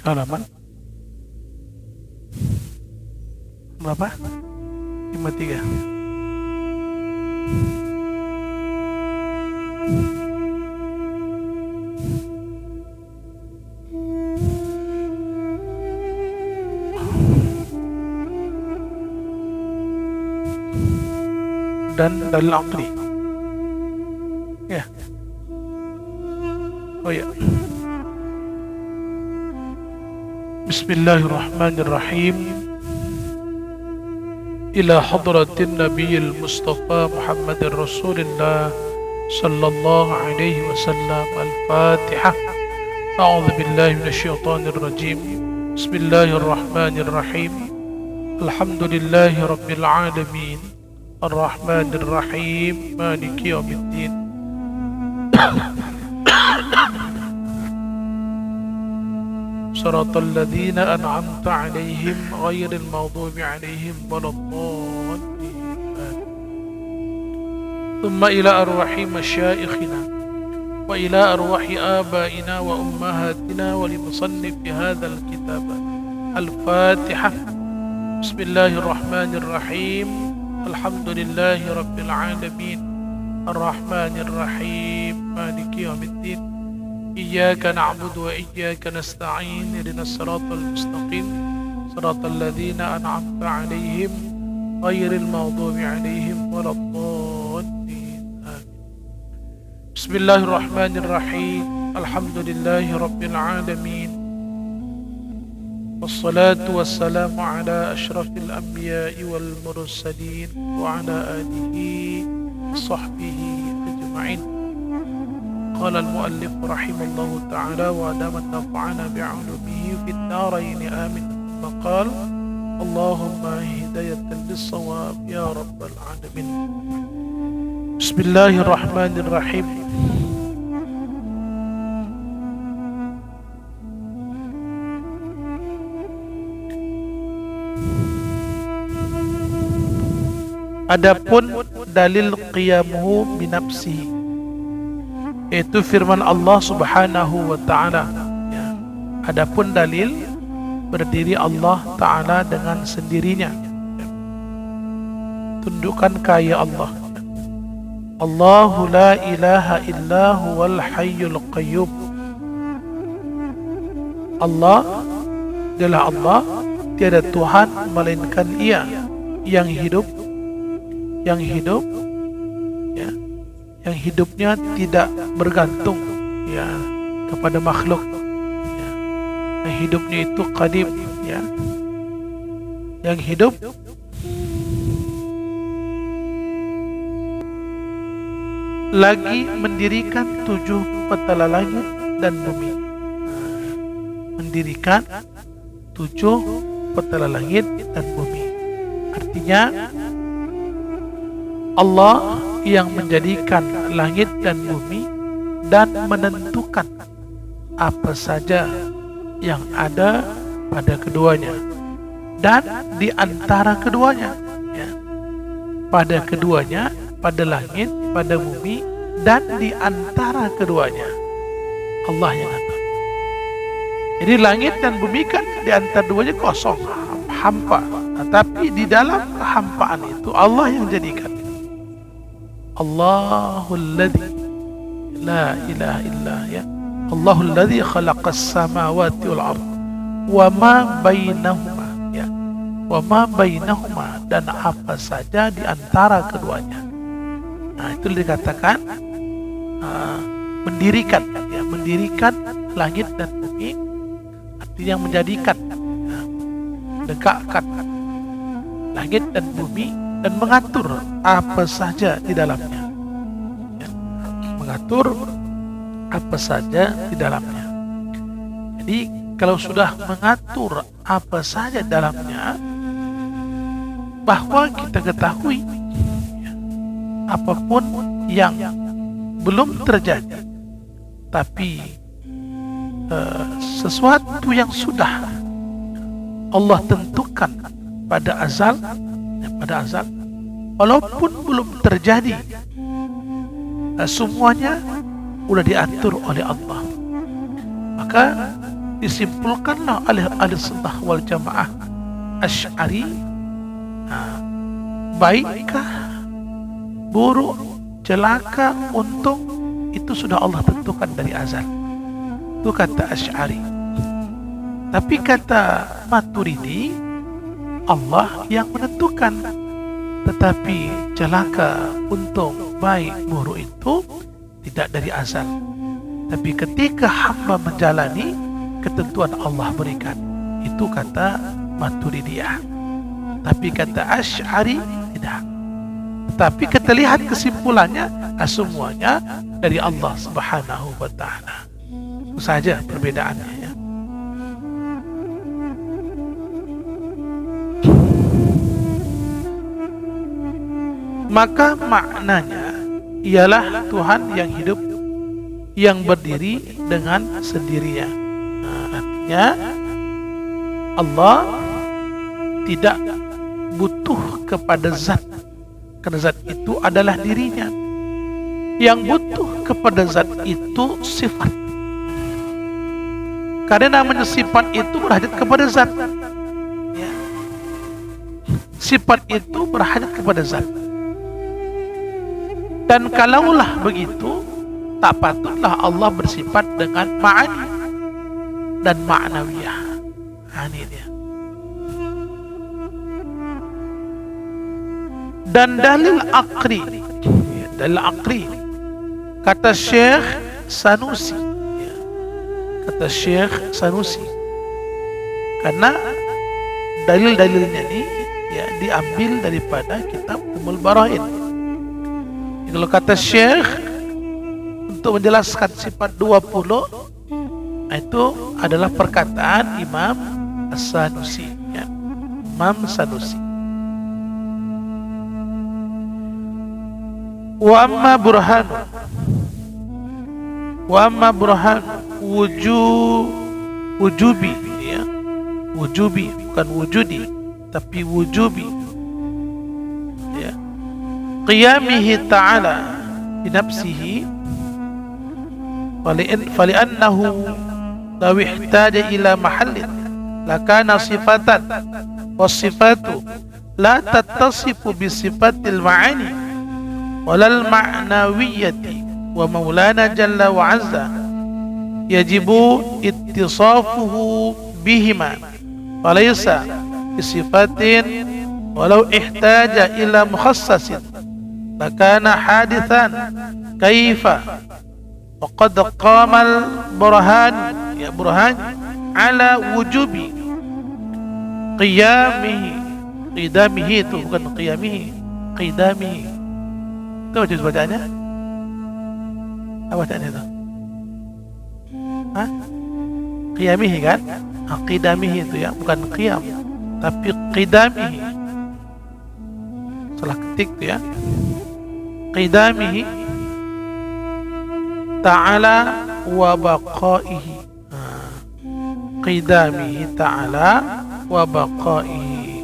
halaman berapa? 53. Dan dalil aqli. Ya. Oh ya. Bismillahirrahmanirrahim. Ila hadratin nabiyil mustafa Muhammadir Rasulillah sallallahu alaihi wasallam. Al-Fatihah. A'udzu billahi minasyaitonir rajim. Bismillahirrahmanirrahim. Alhamdulillahi rabbil alamin. Ar-Rahmanir-Rahim. Maliki yaumiddin. Shiratal ladzina an'amta 'alaihim ghairil maghdubi 'alaihim waladdallin. Thumma ila arwahi masyayikhina wa ila arwahi abaina wa ummahatina wa li musannifi hadzal kitab. Al-Fatihah. Bismillahirrahmanirrahim. Alhamdulillahi rabbil alamin. Ar-Rahmanir Rahim. Maliki yaumiddin. Iyyaka na'budu wa iyyaka nasta'in. Ihdinas siratal mustaqim. Siratal ladzina an'amta 'alaihim ghairil maghdubi 'alaihim waladdallin. Amin. Bismillahirrahmanirrahim. Alhamdulillahi rabbil alamin. Wassalatu wassalamu ala ashrafil anbiya'i wal mursalin wa ala alihi wa sahbihi ajma'in. Qala al-muallif rahimahullahu ta'ala wa adaman nafa'ana bi'ulumihi fid darain amin. Maqal Allahumma hidayatan lis-shawab ya rabbal alamin. Bismillahirrahmanirrahim. Adapun dalil qiyamuhu binafsihi, yaitu firman Allah subhanahu wa ta'ala, ya. Adapun dalil berdiri Allah ta'ala dengan sendirinya, ya. Tundukkan kaya Allah. Allahu la ilaha illa huwal hayyul qayyum. Allah adalah Allah, tiada Tuhan melainkan Ia yang hidup, ya, yang hidupnya tidak bergantung, ya, kepada makhluk, ya. Yang hidupnya itu qadim, ya, yang hidup lagi mendirikan 7 petala langit dan bumi. Mendirikan 7 petala langit dan bumi, artinya Allah yang menjadikan langit dan bumi dan menentukan apa saja yang ada pada keduanya dan di antara keduanya, ya. Pada keduanya, pada langit, pada bumi, dan di antara keduanya Allah yang atur. Jadi langit dan bumi kan di antara duanya kosong, hampa. Tapi di dalam kehampaan itu Allah yang jadikan. Allahul ladzi la ilaha illa, ya. Allahul ladzi khalaqas samawati wal ardh wa ma bainahuma, ya. Wa ma bainahuma, dan apa saja di antara keduanya. Nah, itu dikatakan mendirikan, ya, mendirikan langit dan bumi, artinya menjadikan, ya, letakkan langit dan bumi dan mengatur apa saja di dalamnya, ya. Mengatur apa saja di dalamnya. Jadi kalau sudah mengatur apa saja di dalamnya, bahwa kita ketahui, ya, apapun yang belum terjadi, tapi sesuatu yang sudah Allah tentukan pada azal, walaupun belum terjadi, semuanya sudah diatur oleh Allah. Maka disimpulkanlah oleh ahli sunnah wal jamaah Asy'ari, baikkah, buruk, celaka, untung, itu sudah Allah tentukan dari azal. Itu kata Asy'ari. Tapi kata Maturidi, Allah yang menentukan. Tetapi celaka, untung, baik, buruk itu tidak dari azal. Tapi ketika hamba menjalani, ketentuan Allah berikan. Itu kata Maturidiyah. Tapi kata Asy'ari tidak. Tapi kita lihat kesimpulannya, semuanya dari Allah Subhanahu wa ta'ala. Itu saja perbedaannya, ya. Maka maknanya ialah Tuhan yang hidup, yang berdiri dengan sendirinya. Artinya Allah tidak butuh kepada zat, karena zat itu adalah dirinya. Yang butuh kepada zat itu sifat, karena namanya sifat itu berhajat kepada zat, ya. Sifat itu berhajat kepada zat. Dan kalaulah begitu, tak patutlah Allah bersifat dengan ma'ani dan ma'nawiyah. Ini dia. Dan dalil aqli, dalil aqli, kata Syekh Sanusi, kata Syekh Sanusi, karena dalil-dalilnya ini, ya, diambil daripada kitab Ummul Barahin. Kalau kata Syekh, untuk menjelaskan sifat 20, itu adalah perkataan Imam As-Sanusi, ya. Imam Sanusi. Wa amma burhan wujubi, ya. Wujubi, bukan wujudi, tapi wujubi, ya. Qiyamihi ta'ala binafsihi fali'annahu law ihtaja ila mahallin lakana sifatan was-sifatu la tattasifu bisifatil ma'ani walal ma'nawiyyati wa maulana jalla wa azza yajibu ittisafuhu bihima falaysa bisifatin walau ihtaja ila mukhassasin lakana hadithan kaifa waqad qamal burhan, ya, burhan ala wujubi qidamihi itu bukan qiyamihi, qidamihi itu wajib bacaannya apa bacaannya itu? Qiyamihi kan? Qidamihi itu, ya, bukan qiyam tapi qidamihi, salah ketik itu, ya. Qidamihi ta'ala wa baqaihi, qidamihi ta'ala wa baqaihi,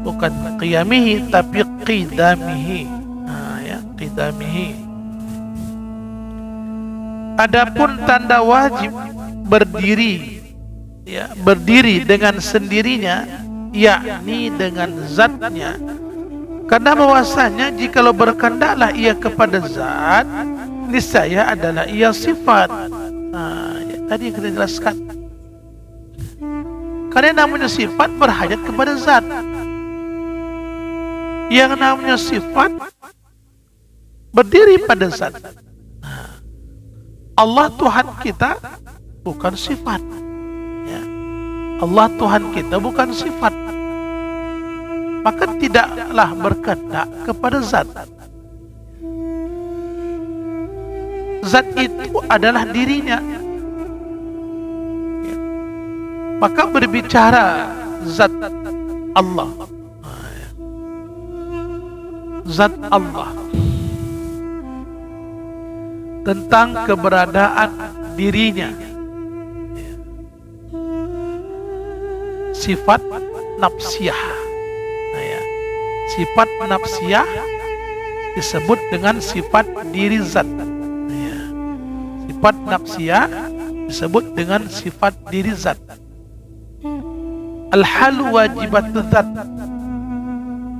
bukan qiyamihi tapi qidamihi, ya, qidamihi. Adapun tanda wajib berdiri, ya, berdiri dengan sendirinya, yakni dengan zatnya. Karena bahwasanya jikalau berkehendaklah ia kepada zat, niscaya adalah ia sifat. Ya, tadi yang kita jelaskan. Karena namanya sifat berhajat kepada zat. Yang namanya sifat berdiri pada zat. Allah Tuhan kita bukan sifat, ya. Allah Tuhan kita bukan sifat, maka tidaklah berkehendak kepada zat. Zat itu adalah dirinya, ya. Maka berbicara zat Allah, zat Allah, tentang keberadaan dirinya, sifat nafsiyah, ya. Sifat nafsiyah disebut dengan sifat diri zat, ya. Sifat nafsiyah disebut dengan sifat diri zat. Al-halu wajibatu zat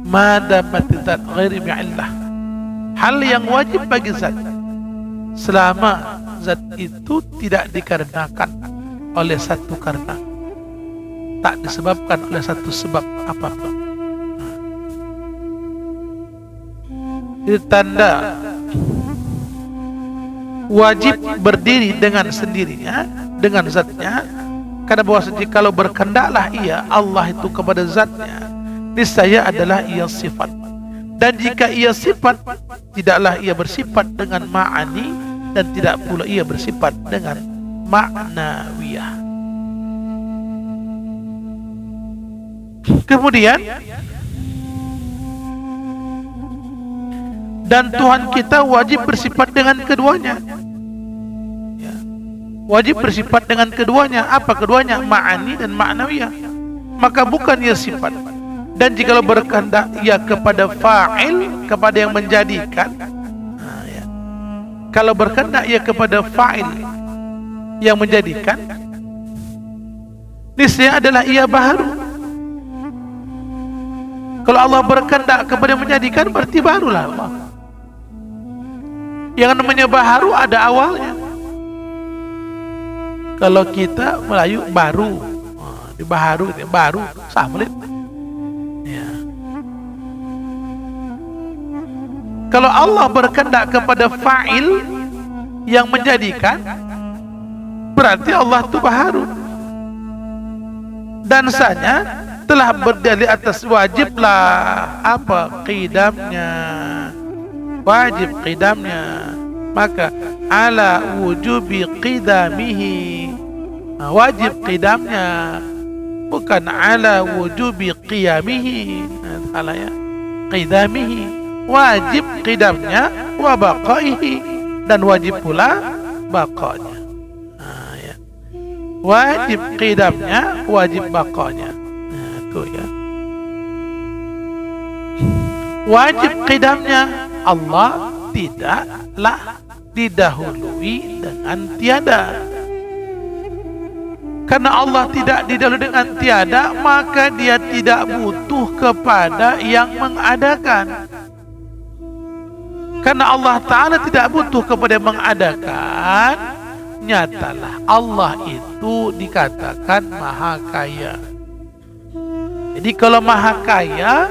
madamat zat ghairi bi'illah. Hal yang wajib bagi zat selama zat itu tidak dikarenakan oleh satu karena, tak disebabkan oleh satu sebab apapun. Itu tanda wajib berdiri dengan sendirinya, dengan zatnya. Karena bahwasanya kalau berkendaklah ia, Allah itu kepada zatnya, niscaya adalah ia sifat. Dan jika ia sifat, tidaklah ia bersifat dengan ma'ani, dan tidak pula ia bersifat dengan ma'nawiyah. Kemudian, dan Tuhan kita wajib bersifat dengan keduanya. Wajib bersifat dengan keduanya. Apa keduanya? Ma'ani dan ma'nawiyah. Maka bukan ia sifat. Dan jikalau berkehendak ia kepada fa'il, kepada yang menjadikan. Kalau berkehendak ia kepada fa'il yang menjadikan, niscaya adalah ia baharu. Kalau Allah berkehendak kepada yang menjadikan, berarti barulah Allah. Yang namanya baharu ada awalnya. Kalau kita Melayu baru, di baharu baru sama ya. Kalau Allah berkehendak kepada fa'il yang menjadikan, berarti Allah itu baharu. Dan sanya telah berdalil atas wajiblah apa qidamnya, wajib qidamnya. Maka ala wujubi qidamihi, wajib qidamnya, bukan ala wujubi qiyamihi. Salah ya, qidamihi, wajib qidamnya, wa baqaihi, dan wajib pula baqanya. Ya. Wajib qidamnya, wajib baqanya. Itu ya. Wajib qidamnya, Allah tidaklah didahului dengan tiada. Karena Allah tidak didahului dengan tiada, maka dia tidak butuh kepada yang mengadakan. Karena Allah Ta'ala tidak butuh kepada yang mengadakan, nyatalah Allah itu dikatakan maha kaya. Jadi kalau maha kaya,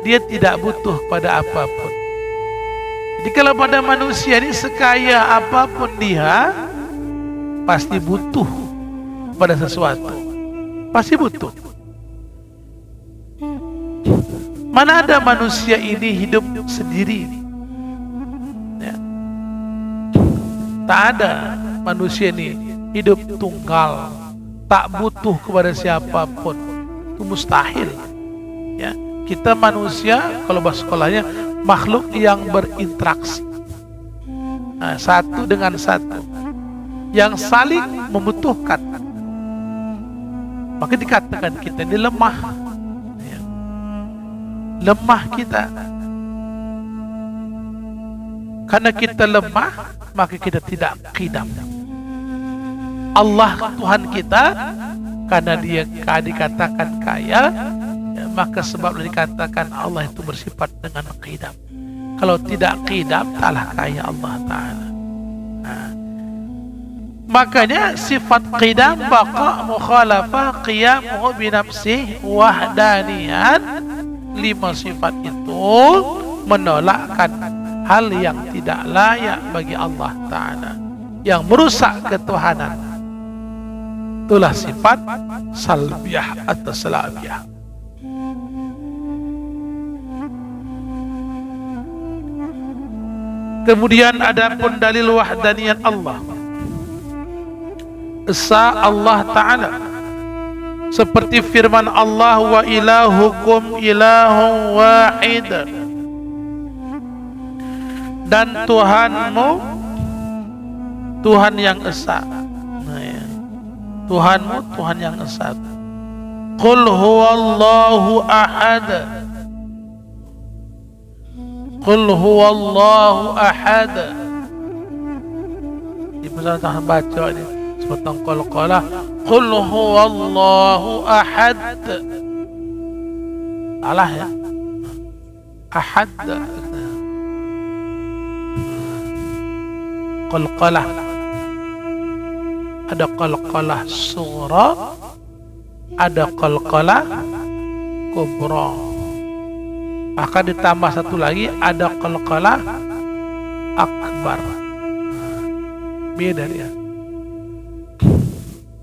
dia tidak butuh pada apapun. Jadi kalau pada manusia ini sekaya apapun dia, pasti butuh pada sesuatu. Pasti butuh. Mana ada manusia ini hidup sendiri? Ya. Tak ada manusia ini hidup tunggal, tak butuh kepada siapapun. Itu mustahil. Ya. Kita manusia, kalau bahasa sekolahnya, makhluk yang berinteraksi, satu dengan satu, yang saling membutuhkan. Maka dikatakan kita ini lemah. Lemah kita. Karena kita lemah, maka kita tidak qidam. Allah Tuhan kita, karena dia dikatakan kaya, maka sebab dikatakan Allah itu bersifat dengan qidam. Kalau tidak qidam, taklah kaya Allah Ta'ala. Makanya sifat qidam, baqa, mukhalafah, qiyamuhu binafsih, wahdaniyat, 5 sifat itu menolakkan hal yang tidak layak bagi Allah Ta'ala, yang merusak ketuhanan. Itulah sifat salbiyah atau salabiyah. Kemudian adapun dalil wahdaniyat Allah, esa Allah Ta'ala, seperti firman Allah, wa ilahukum ilahun wahid, dan Tuhanmu Tuhan yang esa. Tuhanmu Tuhan yang esa. Qul huwallahu ahad, Qul huwallahu ahad. Di pesantren baca ini potong qalqalah. Qul huwallahu ahad. Salah ya. Ahad. Qalqalah. Ada qalqalah sughra, ada qalqalah kubra. Maka ditambah satu lagi, ada qalqalah akbar. Beda dia.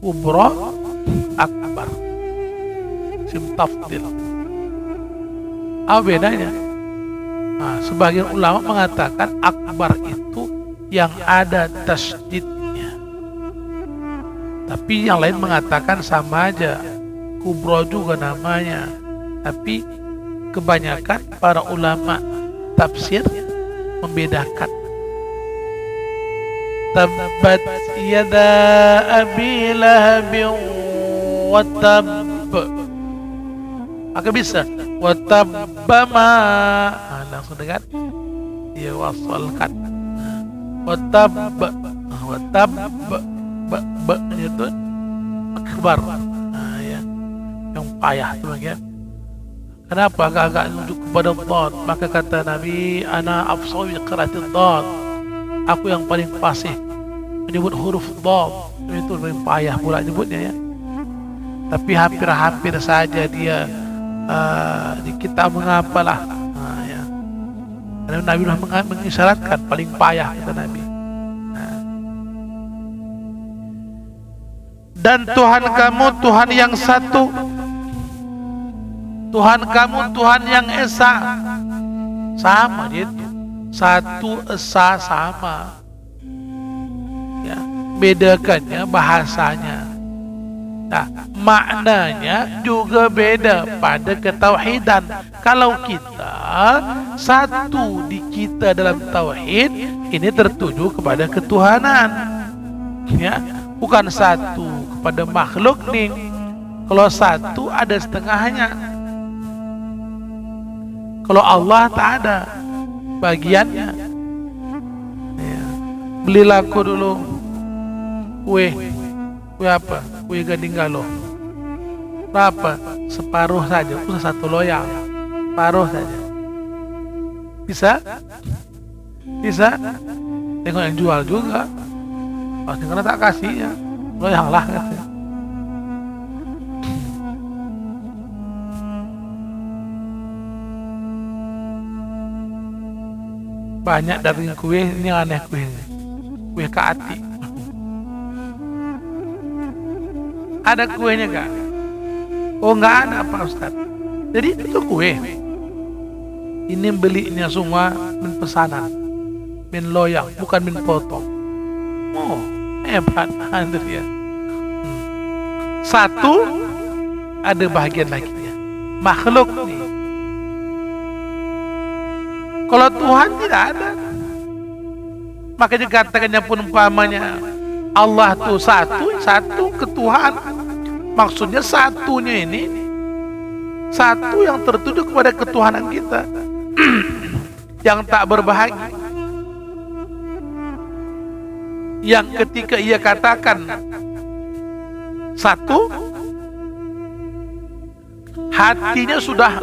Kubra, akbar. Sim tafdil. Apa bedanya? Nah, sebagian ulama mengatakan akbar itu yang ada tasydidnya. Tapi yang lain mengatakan sama aja. Kubra juga namanya. Tapi kebanyakan para ulama tafsir membedakan. Tabbat yada abi lahabin wa tab. Maka bisa wa tabba ma. Langsung dengar dia wasalkan. Wa tabba itu akbar. Ya. Yang payah itu bagian. Kenapa agak-agak nunjuk kepada dhad? Maka kata Nabi, ana afsahu bi qira'atid dhad. Aku yang paling fasih menyebut huruf dhad. Itu lebih payah pula nyebutnya ya. Tapi hampir-hampir saja dia kita mengapalah. Ya. Karena Nabi sudah mengisyaratkan paling payah kata Nabi. Dan Tuhan kamu Tuhan yang satu. Tuhan kamu Tuhan yang esa. Sama dia itu. Satu esa sama. Ya, bedakannya bahasanya. Nah, maknanya juga beda pada ketauhidan. Kalau kita satu di kita dalam tauhid, ini tertuju kepada ketuhanan. Ya, bukan satu kepada makhluk nih. Kalau satu ada setengahnya. Kalau Allah tak ada bagiannya. Ya. Belilah aku dulu kue apa? Kue gading galo. Berapa? Separuh saja. Usah satu loyang. Separuh saja. Bisa? Bisa? Tengok yang jual juga. Pasti karena tak kasihnya. Loyang lah katanya. Banyak dari kue ini aneh kue keati. Ada kuenya gak? Oh nggak ada Pak Ustaz. Jadi itu kue. Ini belinya semua min pesanan, min loyang, bukan min potong. Oh hebat itu dia. Satu ada bagian lagi ya. Makhluk nih. Kalau Tuhan tidak ada. Makanya katakannya pun umpamanya Allah tuh satu ketuhan. Maksudnya satunya ini satu yang tertuju kepada ketuhanan kita. Yang tak berbahagi. Yang ketika ia katakan satu, hatinya sudah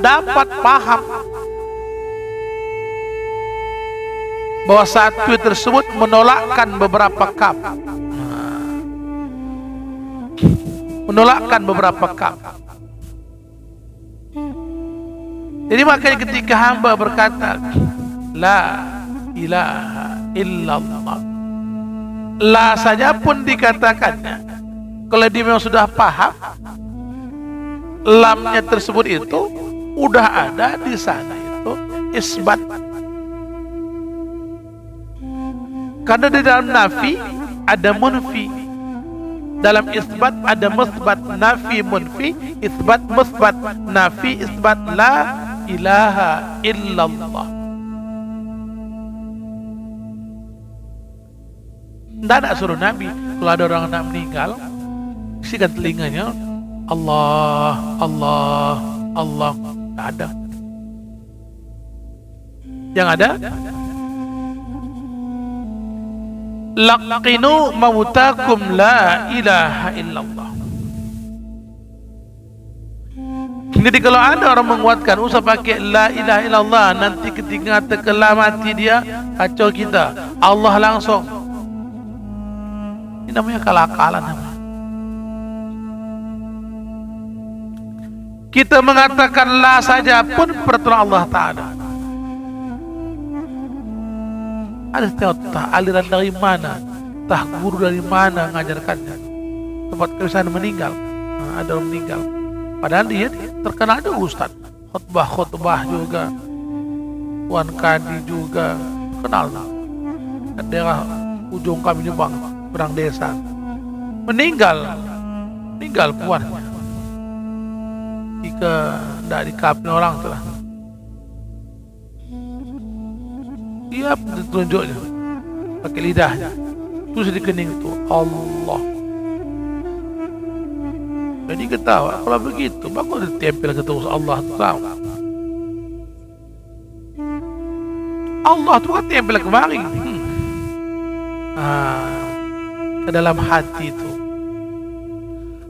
dapat paham bahwa satu tersebut menolakkan beberapa kaf. Menolakkan beberapa kaf. Jadi makanya ketika hamba berkata la ilaha illallah, la saja pun dikatakannya, kalau dia memang sudah paham, lamnya tersebut itu udah ada di sana, itu isbat. Karena di dalam nafi ada munfi, dalam isbat ada musbat. Nafi munfi, isbat musbat. Nafi isbat la ilaha illallah. Tidak ada suruh Nabi kalau ada orang nak meninggal, sikat telinganya Allah, Allah, Allah. Tidak ada. Yang ada laqinu mautakum la ilaha illallah. Jadi kalau ada orang menguatkan usah pakai la ilaha illallah, nanti ketika terkelam mati dia kacau kita, Allah langsung. Ini namanya kalah-kalah namanya. Kita mengatakan la saja pun pertolongan Allah Ta'ala. Ada tentang aliran dari mana, entah guru dari mana ngajarkannya. Tempat kebiasaan meninggal, ada orang meninggal. Padahal dia terkenal ada ustaz, khutbah juga, Tuan Kadi juga, kenal. Daerah ujung kami Jepang, perang desa. Meninggal puannya. Jika tidak dikapin orang telah. Dia tunjuknya pakai lidahnya, terus di kening itu Allah. Jadi ketawa, kalau begitu bagus ditempel ke terus Allah tahu. Allah tu kan tempel kemari, ke dalam hati itu.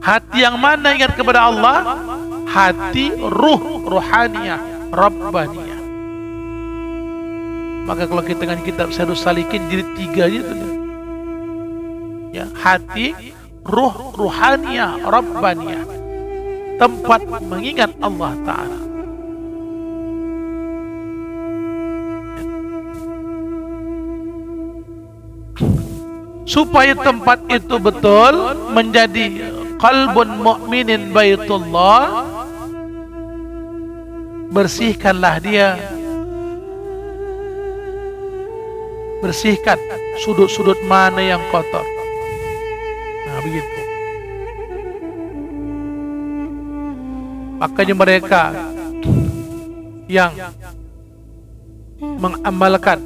Hati yang mana ingat kepada Allah? Hati ruhaniyah, rabbaniyah. Maka kalau kita dengan kitab Syarhus Salikin jilid 3 itu, ya, hati ruhaniyah, rabbaniyah, tempat mengingat Allah Ta'ala. Supaya tempat itu betul menjadi qalbun mu'minin baitullah, bersihkanlah dia, bersihkan sudut-sudut mana yang kotor. Nah, begitu. Makanya mereka yang mengamalkan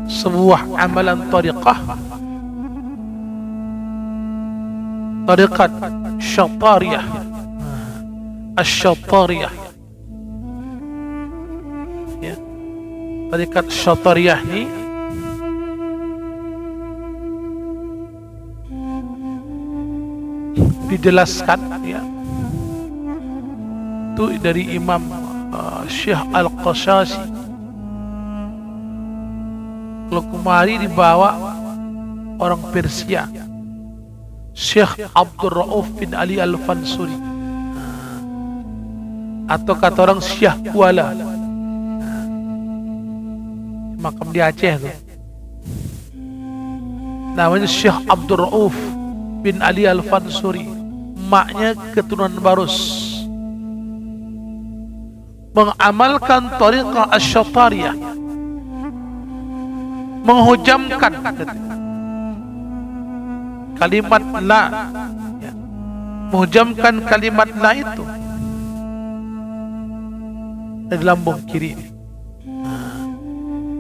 sebuah amalan tariqah, tariqat syatariyah, asy-syatariyah, ya, tariqat syatariyah ni dijelaskan, ya, itu dari Imam Syekh Al-Qashasi. Kalau kemari dibawa orang Persia, Syekh Abdul Rauf bin Ali Al-Fansuri, atau kata orang Syekh Kuala, makam di Aceh tu, namanya Syekh Abdul Rauf bin Ali Al-Fansuri, maknya keturunan Barus, mengamalkan tariqah asy-syatariyah, menghujamkan kalimat la, ya, menghujamkan kalimat la itu dari lambung kiri,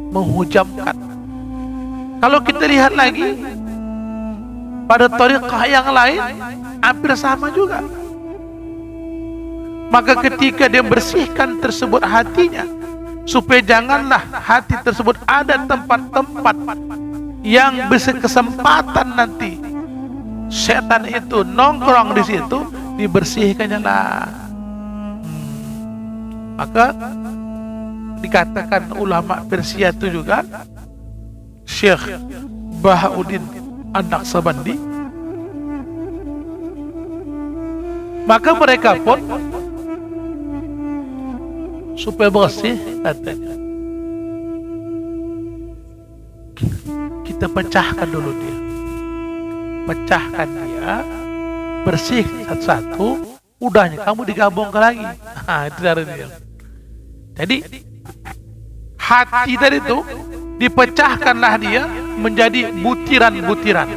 menghujamkan. Kalau kita lihat lagi pada tariqah yang lain hampir sama juga. Maka ketika dia bersihkan tersebut hatinya, supaya janganlah hati tersebut ada tempat-tempat yang berkesempatan nanti setan itu nongkrong di situ, dibersihkannya lah. Maka dikatakan ulama Persia itu juga, Syekh Bahauddin An-Naqsabandi, maka mereka pun supaya bersih, katanya, kita pecahkan dulu dia, pecahkan dia, bersih satu-satu, udahnya kamu digabungkan lagi. Itu dari dia. Jadi hati tadi itu dipecahkanlah dia menjadi butiran-butiran,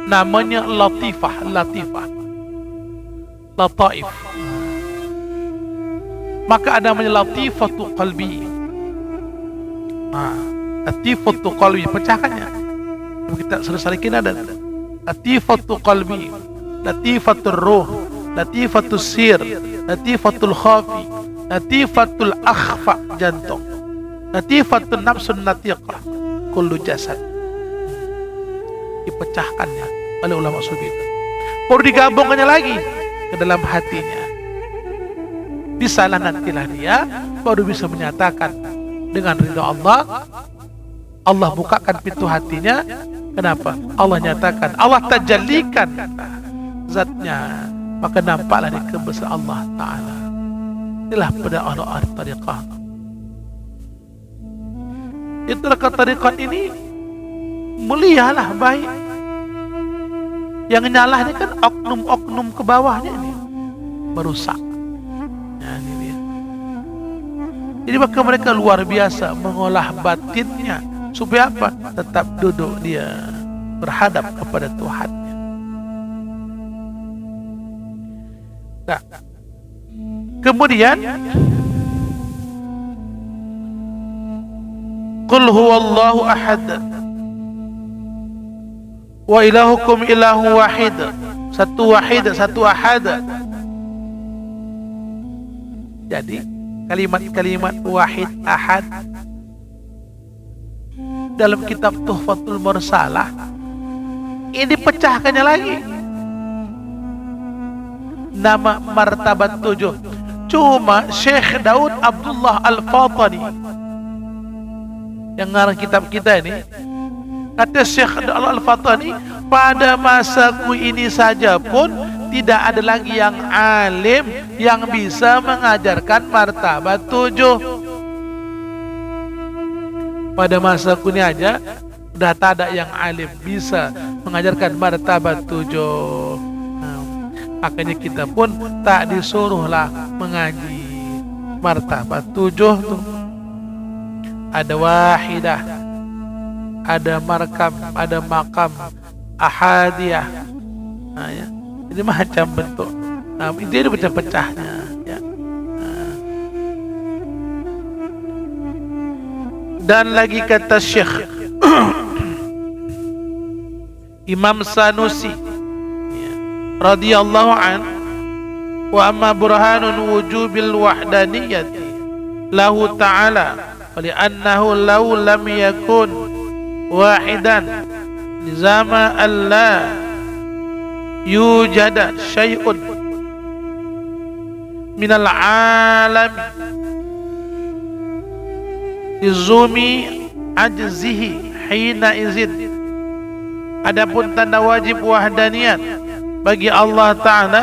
namanya latifah, lataif. Maka ada namanya latifatu qalbi. Latifatu qalbi, pecahkannya. Kita selesaikan ada latifatu qalbi, latifatul ruh, latifatul sir, latifatul khafi, latifatul akhfa, jantung, latifatul nafsun natiqah, kullu jasad. dipecahkannya oleh ulama sufi itu. Baru digabungkannya lagi ke dalam hatinya. Bisalah nantilah dia baru bisa menyatakan dengan ridha Allah. Allah bukakan pintu hatinya. Kenapa? Allah nyatakan, Allah tajallikan zatnya, maka nampaklah di kebesaran Allah Ta'ala. Inilah pada orang tariqah. Itulah tariqat ini mulialah, baik. Yang nyalah ini kan oknum-oknum ke bawahnya ini merusak. Ya, ini dia. Jadi maka mereka luar biasa mengolah batinnya supaya apa? Tetap duduk dia berhadap kepada Tuhannya. Nah, kemudian Qul huwallahu ahad wa ilahukum ilahu wahid. Satu wahid, satu ahad. Jadi kalimat-kalimat wahid, ahad dalam kitab Tuhfatul Mursalah ini pecahkannya lagi. Nama martabat 7. Cuma Syekh Daud Abdullah Al-Fatani yang ngarang kitab kita ini, kata Syekh Daud Al-Fatani, pada masaku ini saja pun tidak ada lagi yang alim yang bisa mengajarkan martabat 7. Pada masaku ini aja udah tak ada yang alim bisa mengajarkan martabat 7. Makanya kita pun tak disuruhlah mengaji martabat 7 tuh. Ada wahidah, ada markam, ada makam, ahadiyah. Nah, ya. Jadi macam bentuk. Nah, itu pecah-pecahnya. Ya. Nah. Dan lagi kata Syekh Imam Sanusi radhiyallahu an, wa amma burhanun wujubil wahdaniyati lahu ta'ala wa li'annahu law lam yakun wahidan lizama alla yujada syai'un minal alami lizumi ajzihi hina izin. Adapun tanda wajib wahdaniyat bagi Allah Ta'ala,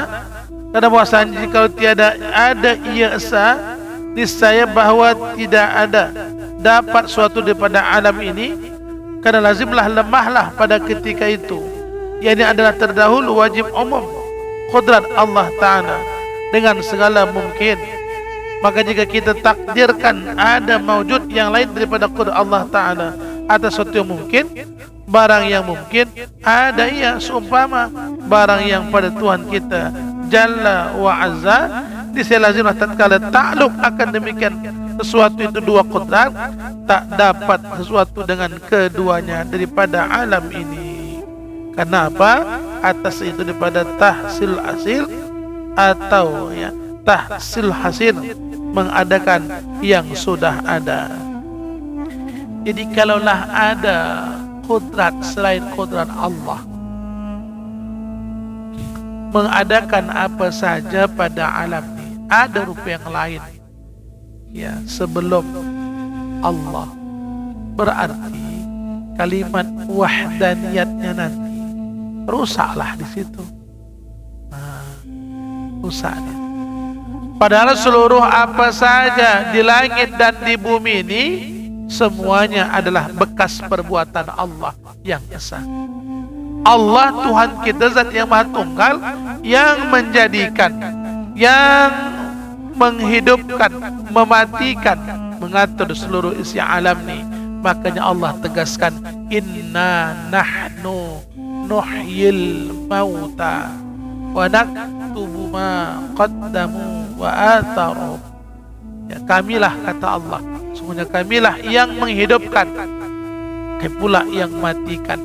karena bahwasanya kalau tiada ada ia esa, niscaya bahwa tidak ada dapat suatu daripada alam ini, karena lazimlah lemahlah pada ketika itu. Ia ini adalah terdahulu wajib umum qudrat Allah Ta'ala dengan segala mungkin. Maka jika kita takdirkan ada maujud yang lain daripada qudrat Allah Ta'ala atas sesuatu yang mungkin, barang yang mungkin ada ia seumpama barang yang pada Tuhan kita Jalla wa Azza, diselazimlah tatkala takluk akan demikian sesuatu itu dua qudrat, tak dapat sesuatu dengan keduanya daripada alam ini. Karena apa? Atas itu daripada tahsil hasil atau ya tahsil hasil, mengadakan yang sudah ada. Jadi kalaulah ada qudrat selain qudrat Allah, mengadakan apa saja pada alam ini, ada rupa yang lain ya sebelum Allah, berarti kalimat wahdaniyatnya nanti rusaklah di situ. Rusaknya. Padahal seluruh apa saja di langit dan di bumi ini semuanya adalah bekas perbuatan Allah yang esa. Allah Tuhan kita zat yang maha tunggal, yang menjadikan, yang menghidupkan, mematikan, mengatur seluruh isi alam ini. Makanya Allah tegaskan, inna nahnu nuhyil mauta wa naktubu ma qaddamu wa atharu. Ya, kamilah, kata Allah, sungguhnya kamilah yang menghidupkan, kami pula yang matikan.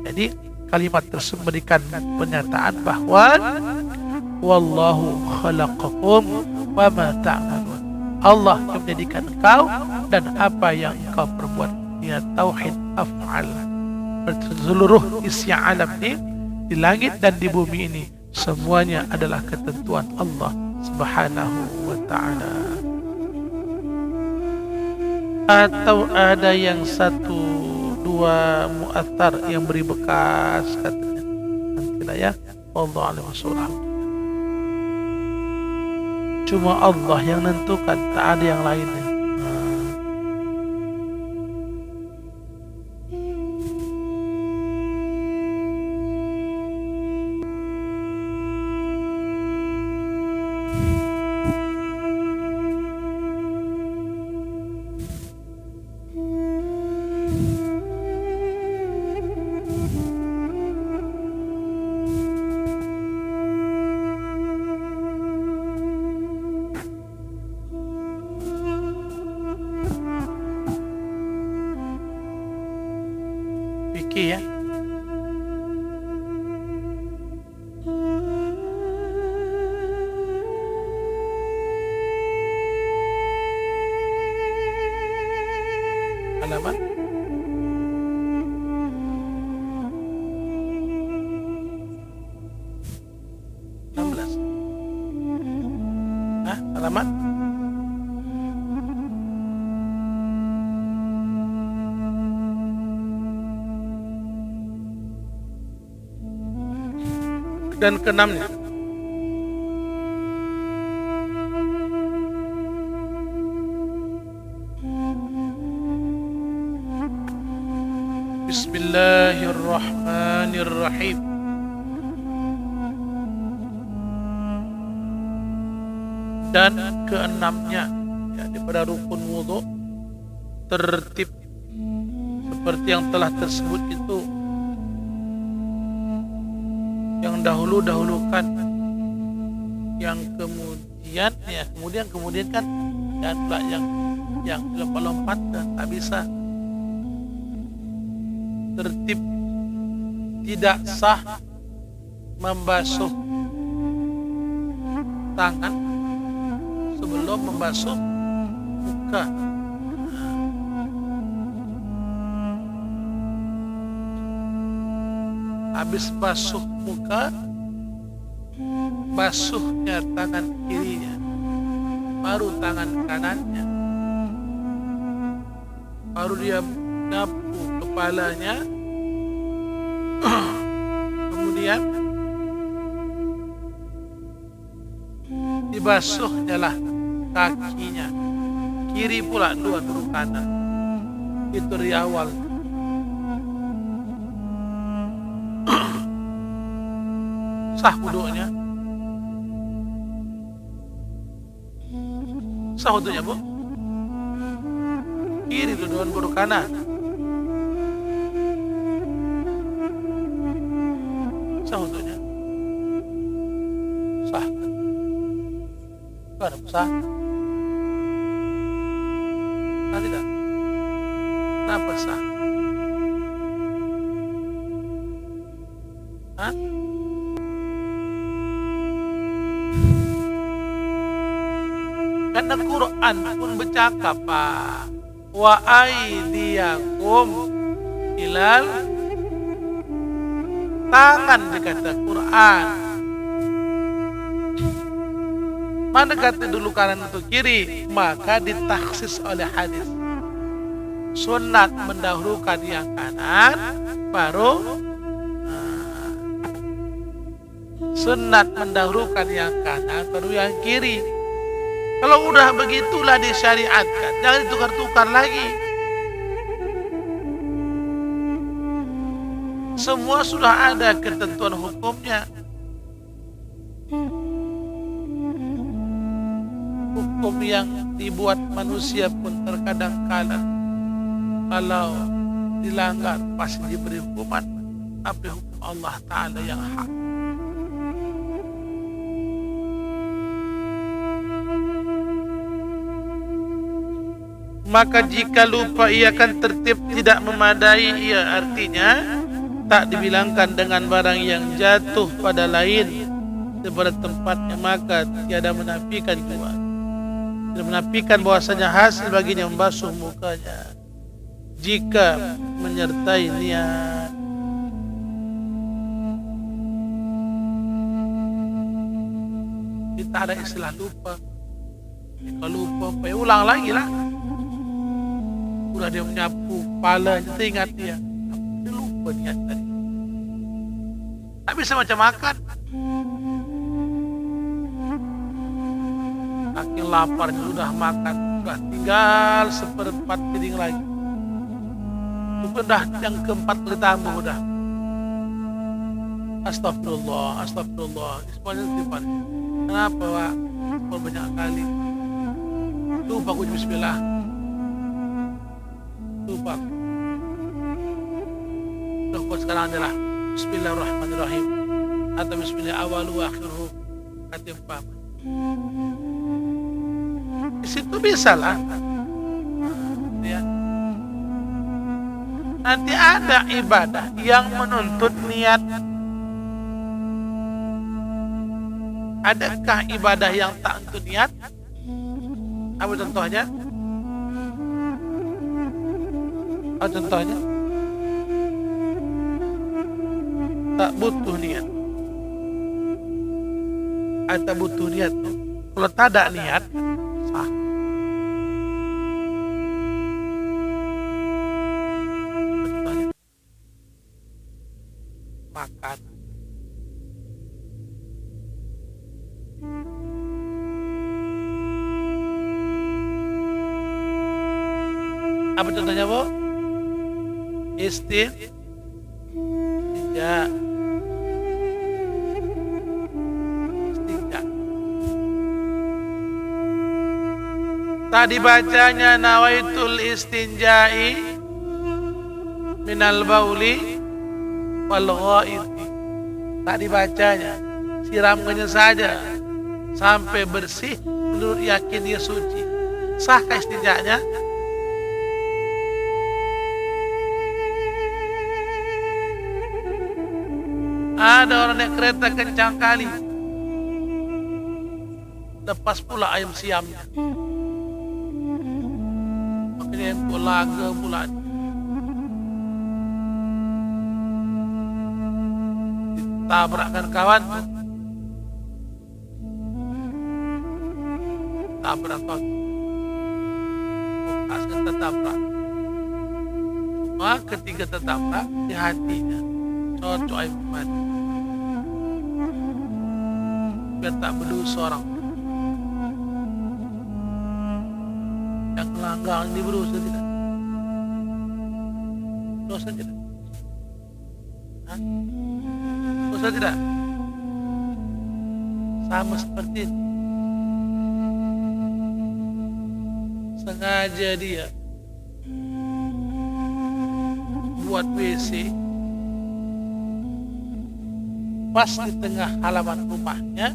Jadi kalimat tersebut memberikan pernyataan bahwa wallahu khalaqakum wa ma ta'malun. Allah yang menjadikan engkau dan apa yang engkau perbuat. Ya, tauhid af'al. Seluruh isi alam ini, di langit dan di bumi ini, semuanya adalah ketentuan Allah Subhanahu wa ta'ala. Atau ada yang satu dua mu'athar yang beri bekas katanya. Nantilah ya. Wallahu a'lam bishawab. Cuma Allah yang nentukan, tak ada yang lainnya. Fikir ya. Halaman halaman dan keenamnya. Bismillahirrahmanirrahim. Dan keenamnya, ya, daripada rukun wudu, tertib seperti yang telah tersebut itu, yang dahulukan, yang kemudian kan, dan pula yang lompat-lompat dan tak bisa. Tertib tidak sah membasuh tangan sebelum membasuh muka. Habis basuh muka, basuhnya tangan kirinya, baru tangan kanannya, baru dia nyapu kepalanya, kemudian dibasuhnya lah kakinya, kiri pula dua turun kanan. Itu dari awal. Sah wudunya? Sah wudunya, Bu? Kiri duluan baru kanan. Sah wudunya? Sah. Ada sah? Sah tidak? Kenapa sah? Hah? Karena Quran pun bercakap, Pak, wa aydiyakum ilal, tangan dikata Quran. Mana kata dulu kanan atau kiri? Maka ditaksis oleh hadis. Sunat mendahulukan yang kanan, baru sunat mendahulukan yang kanan, baru yang kiri. Kalau udah begitulah disyariatkan, jangan ditukar-tukar lagi. Semua sudah ada ketentuan hukumnya. Hukum yang dibuat manusia pun terkadang kala kalau dilanggar pasti diberi hukuman. Tapi hukum Allah Ta'ala yang hak. Maka jika lupa ia akan tertib tidak memadai, ia artinya tak dibilangkan dengan barang yang jatuh pada lain daripada tempatnya, maka tiada menafikan juga. Tidak menafikan bahwasanya hasil baginya membasuh mukanya jika menyertai niat. tak ada istilah lupa. Kalau lupa, ya ulang lagi lah. Udah dia menyapu kepala, ingat dia. Dia lupa niat tadi. Tak bisa macam makan. Saking laparnya sudah makan, sudah tinggal seperempat piring lagi. Itu dah yang keempat kali tambah udah. Astagfirullah, astagfirullah. Semuanya istighfar. Kenapa Pak? Kalau banyak kali. Lupa aku bismillah. Lupa. Lupa sekarang adalah Bismillahirrahmanirrahim atau Bismillah awalu wa akhiruhu kata Pak. Di situ bisa lah. Ya. Nanti ada ibadah yang menuntut niat. Adakah ibadah yang tak menuntut niat? Apa contohnya? Apa contohnya? Tak butuh niat. Atau butuh niat. Kalau tak ada niat, sah. Contohnya makan. Apa contohnya, Bu? Istinja. Istinja. Tadi bacanya nawaitul istinja'i minal bauli wal ghaiti. Tadi bacanya siramkannya saja sampai bersih menurut yakin dia suci. Sahkah istinjanya? Ada orang naik kereta kencang kali, lepas pula ayam siamnya. Makanya yang laga pula ditabrakkan kawan, tabrak kawan, bukas tertabrak. Cuma ketika tertabrak di hatinya cocok air mati. Biar tak berdosa orang yang melanggar ini berdosa tidak? Dosa tidak? Hah? Dosa tidak? Sama seperti ini. Sengaja dia buat WC pas di tengah halaman rumahnya.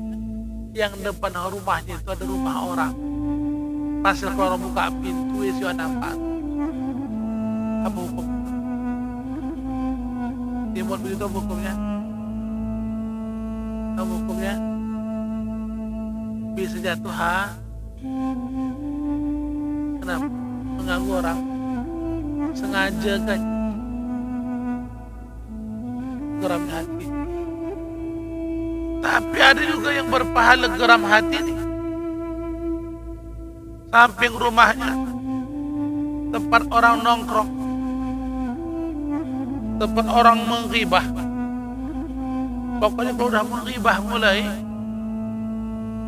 Yang depan rumahnya itu ada rumah orang. Pas kalau orang buka pintu, isi nampak. Apa hukum? Dia buat begitu hukumnya? Apa hukumnya? Bisa jatuh, ha? Kenapa? Mengganggu orang. Sengaja kan? Geram hati. Tapi ada juga yang berpahala geram hati nih. Samping rumahnya tempat orang nongkrong, tempat orang menghibah. Pokoknya kalau udah menghibah mulai,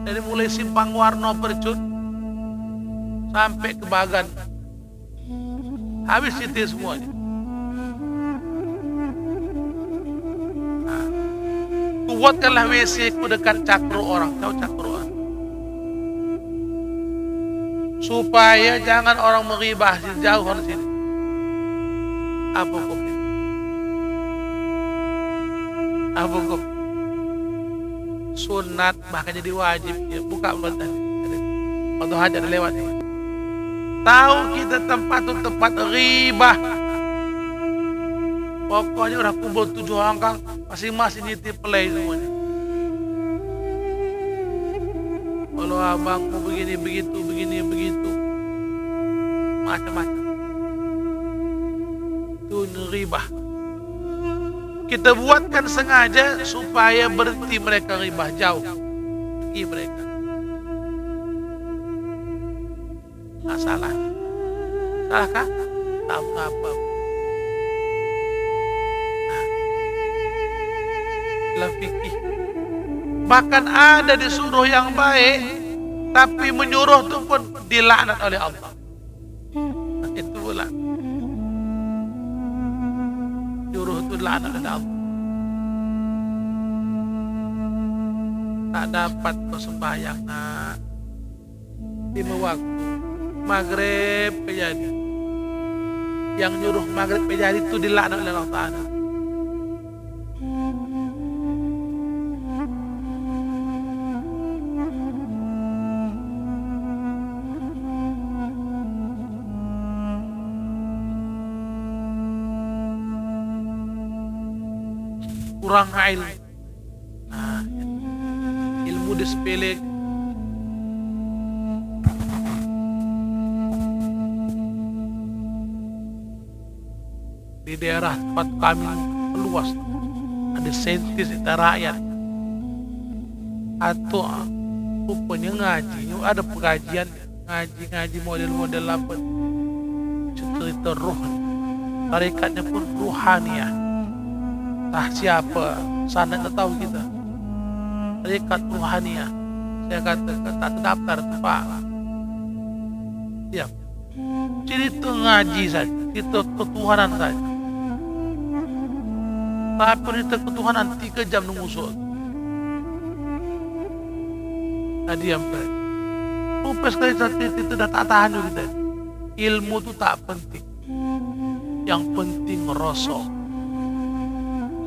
dari mulai Simpang Warno Percut sampai ke Bagan, habis itu semuanya. Buatkanlah WC ku dekat cakru orang, tahu cakru orang, supaya jangan orang meribah jauh dari sini. Apa hukumnya? Apa hukum? Sunat bahkan jadi wajib ya, buka mulut tadi. Waktu hajat lewat ini. Tahu kita tempat itu tempat ribah. Pokoknya udah kumpul 7 orang, masing-masing nitip play semuanya. Kalau abangku begini begitu, begini begitu, macam-macam. Itu ribah. Kita buatkan sengaja supaya berhenti mereka ribah, jauh pergi mereka. salah. Salahkah? Tak apa. Dalam fikih bahkan ada disuruh yang baik, tapi menyuruh itu pun dilaknat oleh Allah. Itu pula nyuruh itu dilaknat oleh Allah. Tak dapat kau sembahyang nak 5 waktu, maghrib jadi. Yang nyuruh maghrib jadi itu dilaknat oleh Allah Ta'ala. Kurang ilmu, ilmu disepele. Di daerah tempat kami luas, ada saintis itu rakyat atau rupanya ngaji, ada pengajian ngaji model-model apa cerita roh, tarikatnya pun ruhaniyah. Entah siapa, sana tak tahu kita. Tarekat ruhaniyah. Saya katakan tak terdaftar Pak. Siap. Cerita ngaji saja, cerita ketuhanan saja. Tapi cerita ketuhanan 3 jam nunggu. Tadi yang baik. Lupa sekali itu dah tak tahan juga kita. Ilmu itu tak penting. Yang penting rasa.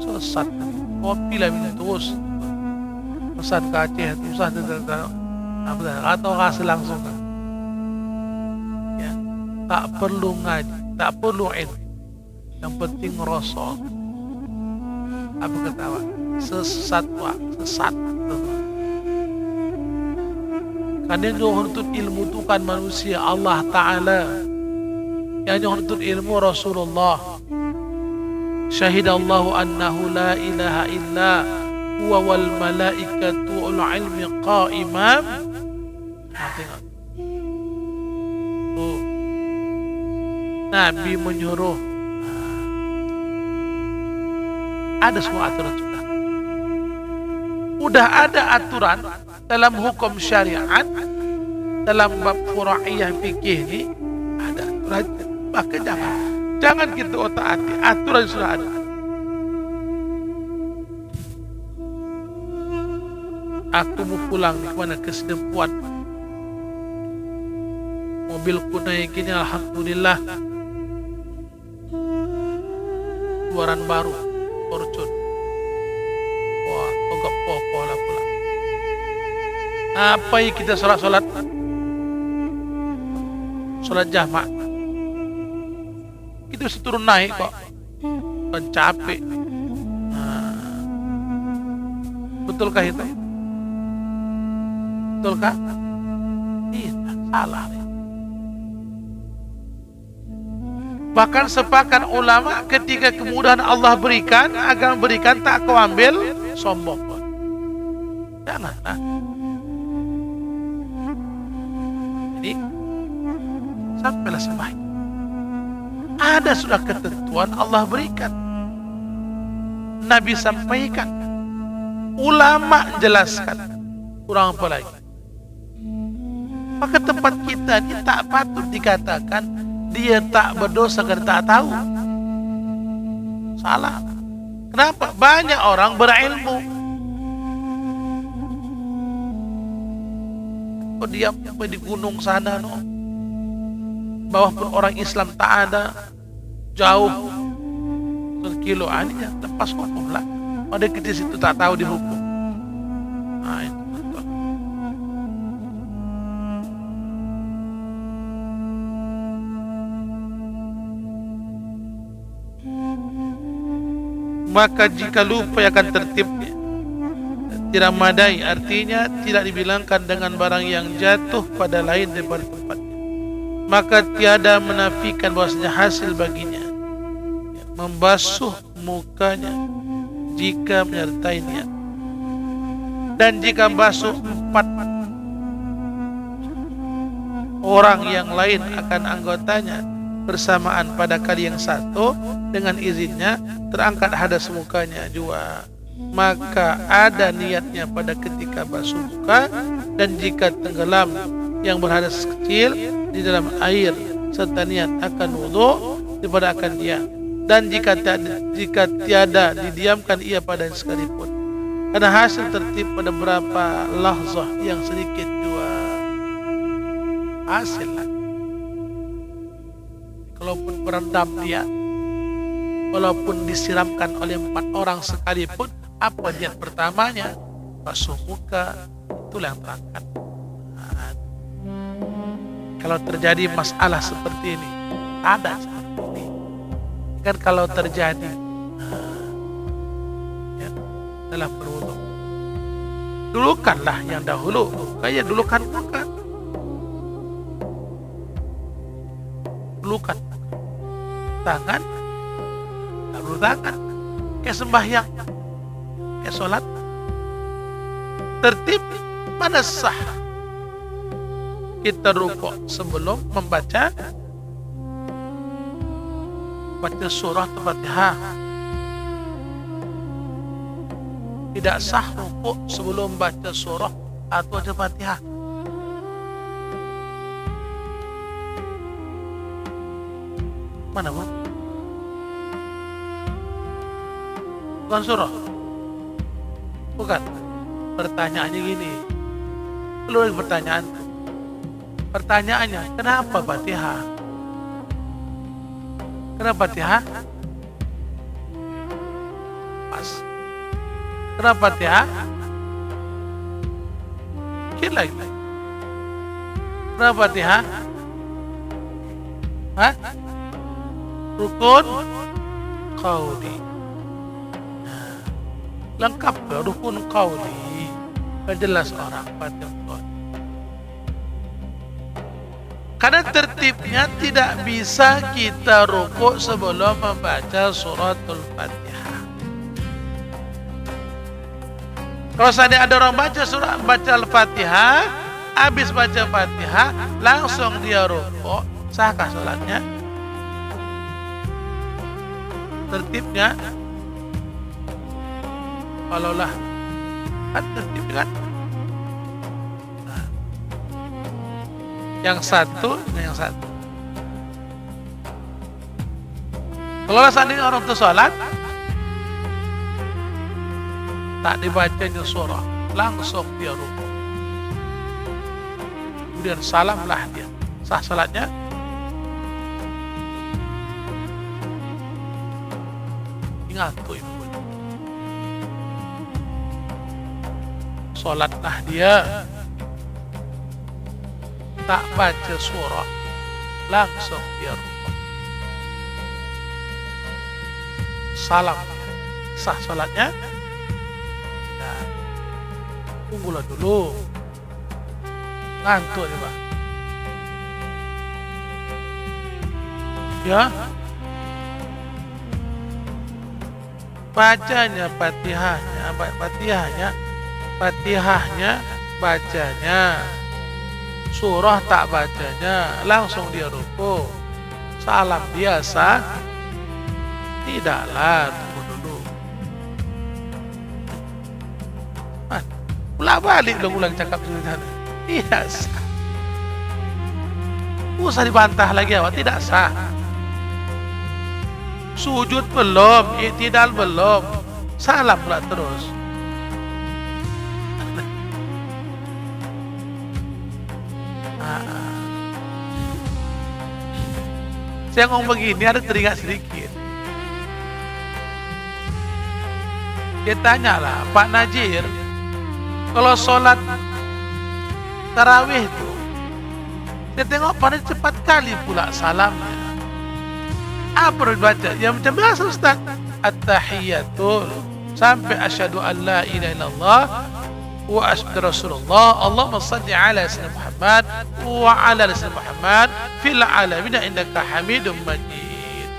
Sesat, kopi lah minum terus. Pesan ke Aceh, usah atau kasih langsung. Ya, tak perlu ngaji, tak perlu ilmu. Yang penting rasa. Apa ketawa? Sesat, sesat. Karena yang menuntut ilmu itu kan manusia, Allah Ta'ala. Yang menuntut ilmu Rasulullah. Syahidallahu annahu la ilaha illa huwa wal malaikatu ul ilmi qa'iman. Tengok. Nabi menyuruh. Ada semua aturan sudah. Udah ada aturan dalam hukum syariat, dalam bab fura'iyah fikih ini ada aturan. Maka jangan kita otak-atik, aturan sudah ada. Aku mau pulang di mana ke Sedempuan. Mobilku naikinnya alhamdulillah. Keluaran baru, Fortune. Wah, togak popo lah pulang. Apa yang kita sholat jamaah. Itu bisa turun naik kok. Kan capek. Betulkah itu? Betulkah? Tidak, salah. Bahkan sepakat ulama ketika kemudahan Allah berikan, agama berikan, tak kau ambil, sombong. Janganlah. Jadi, sampailah sebaik. Ada sudah ketentuan Allah berikan. Nabi sampaikan. Ulama jelaskan. Kurang apa lagi? Maka tempat kita ini tak patut dikatakan dia tak berdosa karena tak tahu. Salah. Kenapa? Banyak orang berilmu. Oh, dia di gunung sana, no. Bawah pun orang Islam tak ada, jauh sekilo aninya lepas hukum lah. Pada kita situ tak tahu dihukum. Nah, itu betul. Maka jika lupa akan tertibnya, tidak madai, artinya tidak dibilangkan dengan barang yang jatuh pada lain daripada tempatnya. Maka tiada menafikan bahwasanya hasil baginya membasuh mukanya jika menyertai niat. Dan jika basuh 4 orang yang lain akan anggotanya bersamaan pada kali yang satu, dengan izinnya terangkat hadas mukanya juga, maka ada niatnya pada ketika basuh muka. Dan jika tenggelam yang berhadas kecil di dalam air serta niat akan wudu, diperadakan dia. Dan jika tiada didiamkan ia pada sekalipun, karena hasil tertib pada beberapa lahzah yang sedikit juga hasil lah. Kalaupun berendam dia, walaupun disiramkan oleh 4 orang sekalipun, apa niat pertamanya? Basuh muka, itulah yang terangkat. Kalau terjadi masalah seperti ini, ada seperti ini. Kan kalau terjadi ya, dalam berwudu, dulukanlah yang dahulu, kayak dulukan muka, dulukan tangan, lalu tangan, kayak sembahyang, kayak sholat. Tertib mana sah kita rukuk sebelum membaca surah Al-Fatihah. Tidak sah rukuk sebelum baca surah atau Al-Fatihah. Mana bu? Bukan surah. Bukan. Pertanyaannya gini. Keluar pertanyaan. Pertanyaannya, kenapa Fatihah? Kenapa Fatihah? Pas. Kenapa Fatihah? Kira lagi. Kenapa Fatihah? Hah? Rukun qauli. Nah, lengkap ke rukun qauli? Jelas orang Fatihah. Karena tertibnya tidak bisa kita rukuk sebelum membaca suratul Fatihah. Kalau seandainya ada orang baca Al-Fatihah, habis baca Fatihah, langsung dia rukuk, sahkah sholatnya? Tertibnya, kalaulah kan tertib kan? Yang satu dan yang satu. Kalau seandainya orang itu sholat, tak dibacanya surah, langsung dia rukuk. Kemudian salamlah dia. Sah sholatnya? Ingat tuh ibu. Sholatlah dia, tak baca surah, langsung dia rukuk. Salam, sah sholatnya? Nah, tunggulah dulu, ngantuk nih Pak. Ya, bacanya Fatihahnya, bacanya. Surah tak bacanya, langsung dia rukuk. Salam biasa, tidaklah, tunggu dulu. Ulang balik dong, ulang cakap sebentar. Tidak sah. Usah dibantah lagi awak, tidak sah. Sujud belum, i'tidal belum, salam pula terus. Saya ngomong begini ada teringat sedikit. Dia tanyalah, Pak Najir, kalau sholat tarawih itu, saya tengok pada cepat kali pula salamnya. Apa yang dibaca? Ya macam biasa Ustaz. At-tahiyatul sampai asyhadu an la ilaha illallah wa asyhadu Rasulullah, Allahumma salli ala sayyidina Muhammad wa ala sayyidina Muhammad fil alamin innaka Hamidum Majid.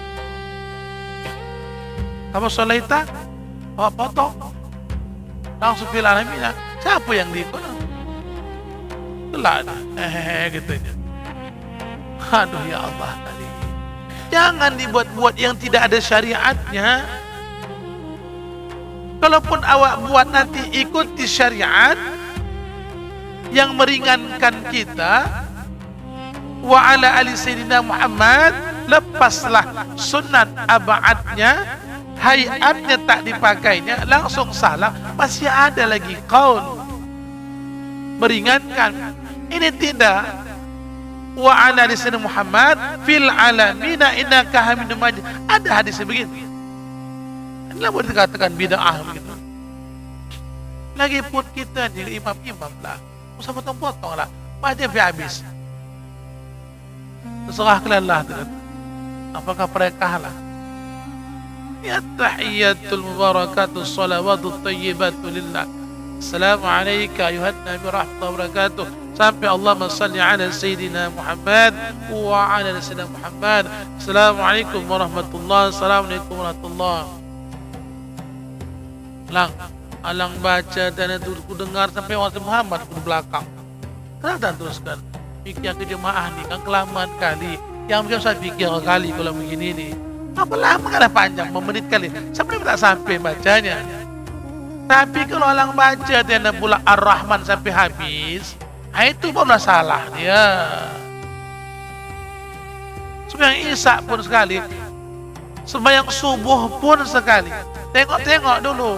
Kamu sholaita, awak potong langsung fil alamin. Siapa yang diikut? Itulah gitu aja. Aduh ya Allah tadi. Jangan dibuat-buat yang tidak ada syariatnya. Kalaupun awak buat nanti ikuti syariat yang meringankan kita, wa ala ali sayyidina Muhammad, lepaslah sunat abadnya, hayatnya tak dipakainya, langsung salah. Masih ada lagi qaul meringankan. Ini tidak. Wa ala ali sayyidina Muhammad fil alamina innaka hamidum majid. Ada hadis begitu. Inilah boleh dikatakan bid'ah begitu. Lagi pun kita jadi imam-imam lah, usah potong-potong lah, macam habis. Terserah kalian lah, apakah mereka lah. Ya tahiyyatul mubarakatus salawatut tayyibatu lillah. Assalamualaikum ayuhan nabi rahmatullahi wabarakatuh. Sampai Allahumma salli ala sayyidina Muhammad wa ala sayyidina Muhammad. Assalamualaikum warahmatullahi wabarakatuh. Assalamualaikum warahmatullahi wabarakatuh. Alang baca dan itu ku dengar sampai waktu Muhammad di belakang. Kenapa tak teruskan? Fikir ke jemaah ni kan kelamaan kali. Yang mungkin saya fikir kali kalau begini ni. Apa lama kan panjang, memenit kali. Sampai tak sampai bacanya. Tapi kalau alang baca dan pula Ar-Rahman sampai habis, itu baru salah dia. Sembahyang Isya pun sekali, sembahyang subuh pun sekali. Tengok-tengok dulu.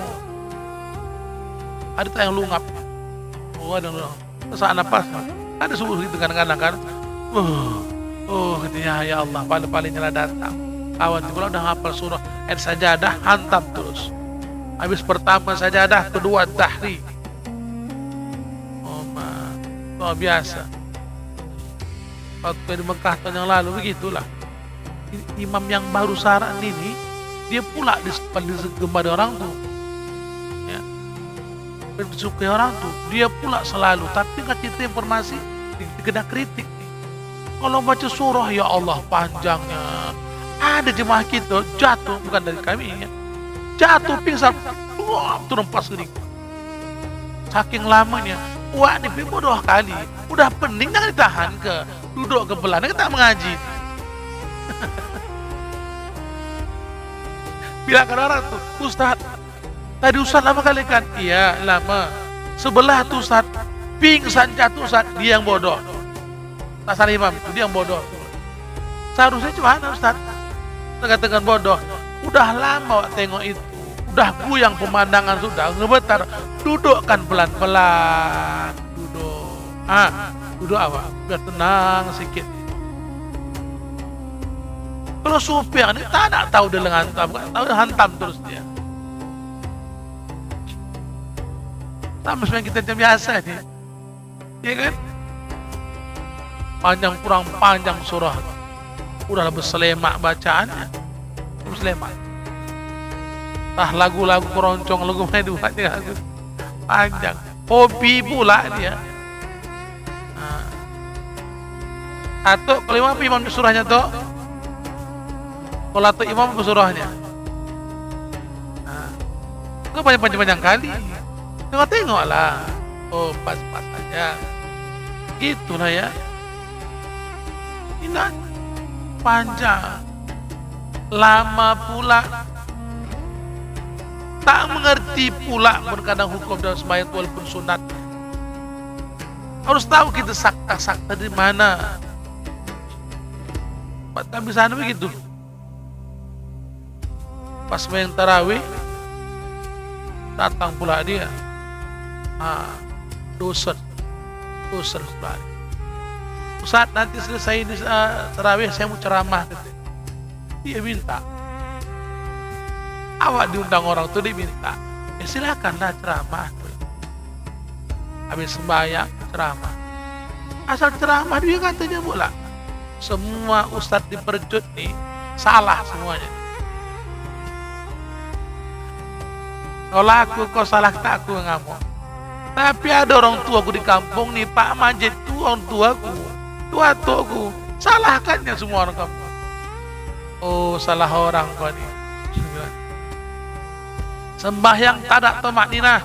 Ada tak yang lungap? Oh, ada yang lungap. Sesak nafas. Ada subuh gitu kadang-kadang kan. Katanya ya Allah, paling-palingnya datang. Kawan pula udah hafal surah As-Sajadah, hantam terus. Habis pertama sajadah, kedua tahri. Luar biasa. Waktu di Mekah tahun yang lalu begitulah. Imam yang baru saran ini, dia pula digemari orang tuh. Ya. Disukai orang tuh. Dia pula selalu. Tapi nggak cerita informasi, kena kritik nih. Kalau baca surah, ya Allah panjangnya. Ada jemaah kita jatuh, bukan dari kami ya. Jatuh pingsan, turun pas gini. Saking lamanya, wah ini bodoh kali. Udah pening jangan ditahan ke duduk ke belakang, kita mengaji. Bilangkan orang tuh, Ustaz, tadi Ustaz lama kali kan? Iya lama. Sebelah tuh Ustaz, pingsan jatuh Ustaz, dia yang bodoh. Tak salah imam, dia yang bodoh. Seharusnya cuma Ustaz, tengah-tengah bodoh. Udah lama tengok itu, udah buyang pemandangan sudah ngebetar, dudukkan pelan-pelan, duduk. Duduk apa? Biar tenang sedikit. Kalau supir ini tak nak tahu dia hantam, tahu dia hantam terus dia. Sama seperti kita yang biasa ni, ya kan? Panjang kurang panjang surah, udahlah berselemak bacaannya. Muslimat. Lagu-lagu keroncong, lagu main dibuatnya lagu panjang. Hobi pula dia. Atau kalau imam surahnya tuh, kalau atau imam surahnya, nggak panjang-panjang kali. Tengok-tengok lah. Oh pas-pas aja. Gitulah ya. Ini panjang. Lama pula, tak mengerti pula berkadang hukum dalam sembahyang walaupun sunat. Harus tahu kita sakta-sakta di mana. Kami sana begitu. Pas sembahyang tarawih, datang pula dia. Dosen sebelah. Ustaz, nanti selesai ini tarawih saya mau ceramah. Dia minta. Awak diundang orang tuh dia minta. Ya silakanlah ceramah. Habis sembahyang ceramah. Asal ceramah dia katanya pula. Semua ustadz di Percut nih salah semuanya. Kalau aku kau salah tak aku ngamuk. Tapi ada orang tuaku di kampung nih, Pak Majid tuh orang tuaku, salahkannya semua orang kampung. Oh salah orang kau ni. Sembahyang tak ada tumakninah.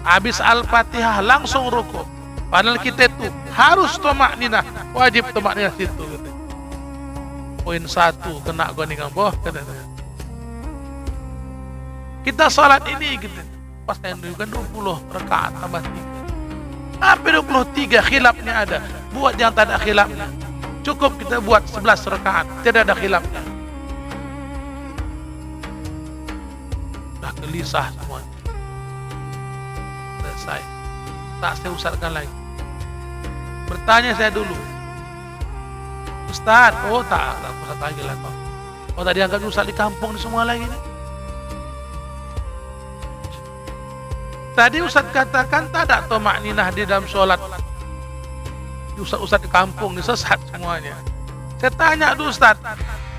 Habis Al-Fatihah langsung rukuk. Padahal kita itu harus tomak-ninah, wajib tomak-ninah situ. Gitu. Poin 1 kena gua nih boh kata. Kita salat ini gitu. Pas yang kan 20 rakaat tambah 3. Sampai 23 khilafnya ada. Buat yang tak ada khilafnya. Cukup kita buat 11 rakaat, tidak ada khilafnya. Dah gelisah semua. Selesai. Tak saya usahkan lagi. Bertanya saya dulu, Ustaz, oh tak usah lagi lah kau. Oh tadi angkat ustaz di kampung di semua lagi nih. Tadi ustaz katakan tak ada tomak-ninah di dalam sholat. Ustaz di kampung ini sesat semuanya. Saya tanya dulu ustaz,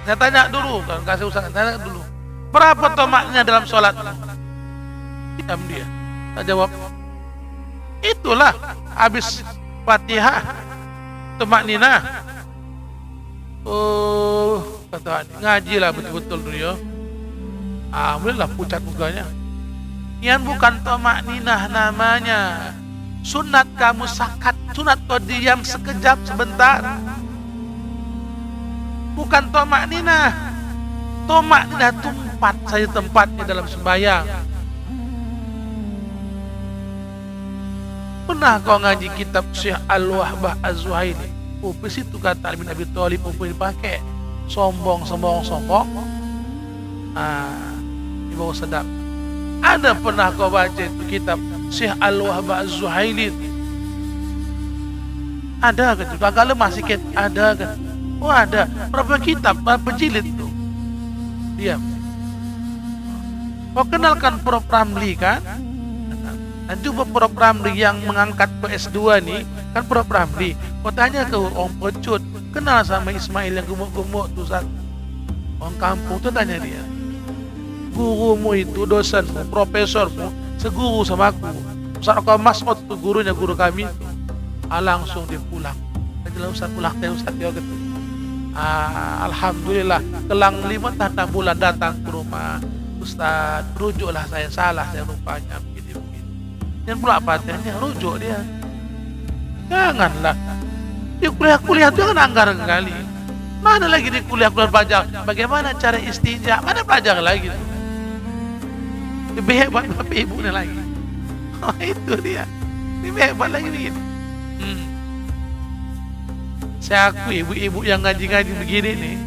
saya tanya dulu kan kasih ustaz tanya dulu. Berapa tomaknya dalam sholat? Diam dia. Tak jawab. Itulah habis Fatihah tomak-ninah. Oh, kata ngaji lah betul-betul dulu ya. Alhamdulillah pucat mukanya. Yang bukan tomak-ninah namanya. Sunat kamu sakat, sunat kau diam sekejap sebentar. Bukan tomak-ninah. Tomak-ninah tempat saya tempatnya dalam sembahyang. Pernah kau ngaji kitab Syekh Al-Wahbah Az-Zuhaili? Oh, di situ kata Ali bin Abi Thalib dipakai sombong. Di bawah sedap. Ada pernah kau baca itu kitab Syekh Al-Wahbah Az-Zuhaili? Ada kan? Agak lemah sikit. Ada kan? Oh ada. Berapa kitab? Berapa jilid tu? Diam. Kau kenalkan Prof Ramli kan? Dan juga Prof Ramli yang mengangkat PS2 nih, kan Prof Ramli. Kau tanya ke orang Pecut, kenal sama Ismail yang gemuk-gemuk tu Ustaz? Orang kampung tu tanya dia, gurumu itu, dosenmu, profesormu, seguru sama aku. Ustaz Mas'ud tu gurunya, guru kami tu. Langsung dia pulang. Jadi Ustaz pulang, Ustaz dia gitu. Alhamdulillah, kelang 5 bulan datang ke rumah. Ustaz, rujuklah saya salah, saya rupanya. Dan pula patennya rujuk dia. Janganlah. Di kuliah itu kan anggaran kali. Mana lagi di kuliah belajar bagaimana cara istinja? Mana belajar lagi? Lebih hebat bapak ibunya lagi. Oh, itu dia. Lebih hebat lagi begini. Saya akui ibu-ibu yang ngaji-ngaji begini nih.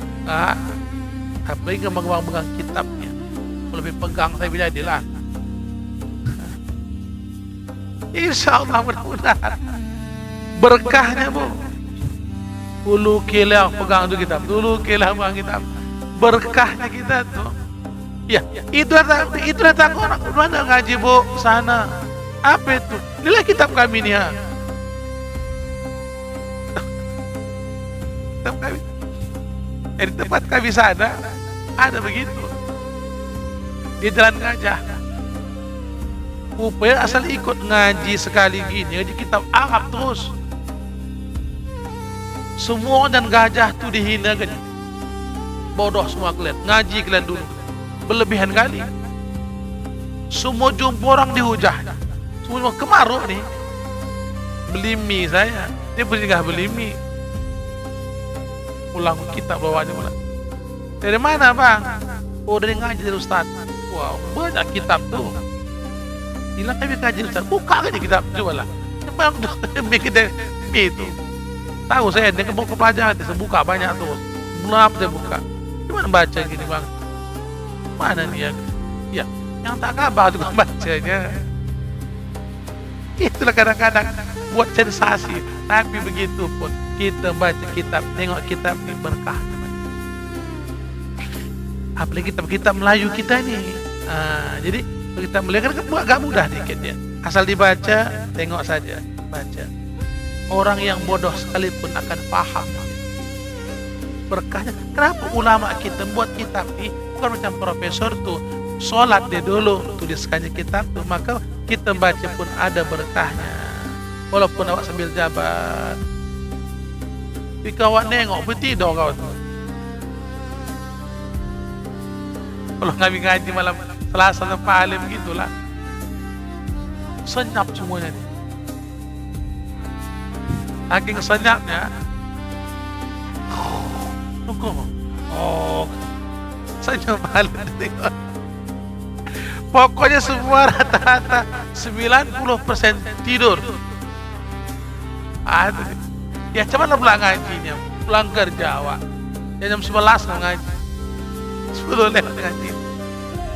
Apalagi pegang kitabnya. Lebih pegang saya bila jadilah. Insya Allah mudah-mudahan berkahnya bu. Ulu kilah pegang tu kitab, dulu kilah pegang kitab. Berkahnya kita tu. Ya, itu datang orang mana ngaji bu sana. Apa itu? Inilah kitab kami ni ha. Kitab kami. Di tempat kami sana ada begitu. Di Jalan Gajah. Upaya asal ikut ngaji sekali gini, ngaji kitab Arab terus. Semua dan gajah tu dihina kan. Bodoh semua kalian, ngaji kalian dulu. Berlebihan kali. Semua jumpa orang dihujah. Semua kemaruk nih. Beli mie saya, dia bersinggah beli mie. Pulang kitab bawanya pula. Dari mana bang? Oh dari ngaji dari Ustaz. Wow, banyak kitab tuh. Hilang kami kaji Ustaz, buka aja kitab, coba lah. Memang bikin itu. Tahu saya, dia mau ke pelajaran, dia buka banyak tuh. Belum dia buka. Gimana baca gini bang? Mana nih ya? Ya, yang tak kabar juga bacanya. Itulah kadang-kadang buat sensasi. Tapi begitu pun kita baca kitab, tengok kitab ini berkah. Apalagi kitab-kitab Melayu kita nih. Jadi kita melihat kan agak mudah dikit ya. Asal dibaca, tengok saja, baca. Orang yang bodoh sekalipun akan paham berkahnya. Kenapa ulama kita buat kitab ini? Bukan macam profesor tuh, sholat dia dulu tuliskannya kitab tuh, maka kita baca pun ada berkahnya. Walaupun awak sambil jabat, tapi kawan nengok pun tidur kau tuh. Kalau ngaji malam Selasa sampai alim gitulah. Senyap semuanya nih. saking senyapnya. Tunggu. Oh, senyum halus. Pokoknya semua rata-rata 90% tidur. Aduh. Ya cuman pulang ngajinya, pulang kerja awak. Ya jam 11 ngaji. 10 lewat ngaji.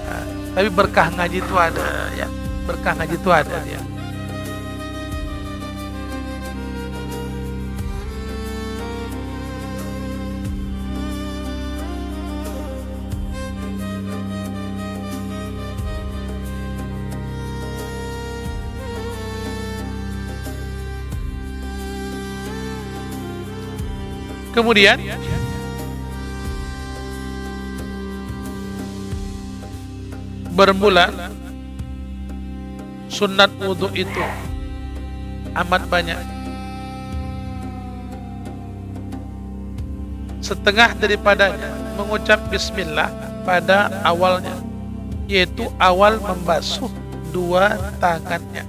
Nah, tapi berkah ngaji itu ada ya. Berkah ngaji itu ada ya. Kemudian bermula sunat wudhu itu amat banyak. Setengah daripadanya mengucap bismillah pada awalnya, yaitu awal membasuh dua tangannya,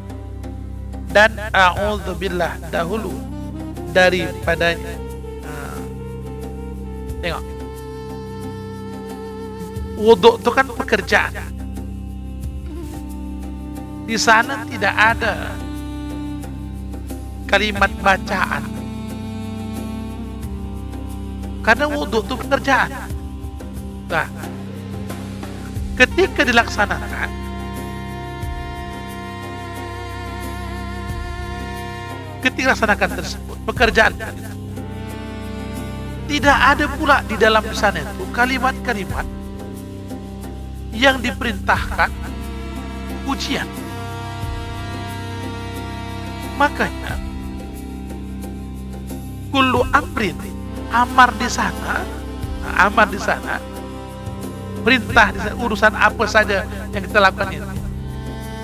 dan a'udzubillah dahulu daripadanya. Tengok, wudhu itu kan pekerjaan. Di sana tidak ada kalimat bacaan, karena wudhu itu pekerjaan. Nah, ketika dilaksanakan, tersebut pekerjaan, tidak ada pula di dalam sana itu kalimat-kalimat yang diperintahkan pujian. Makanya kullu amrin, amar di sana, perintah di sana, urusan apa saja yang kita lakukan itu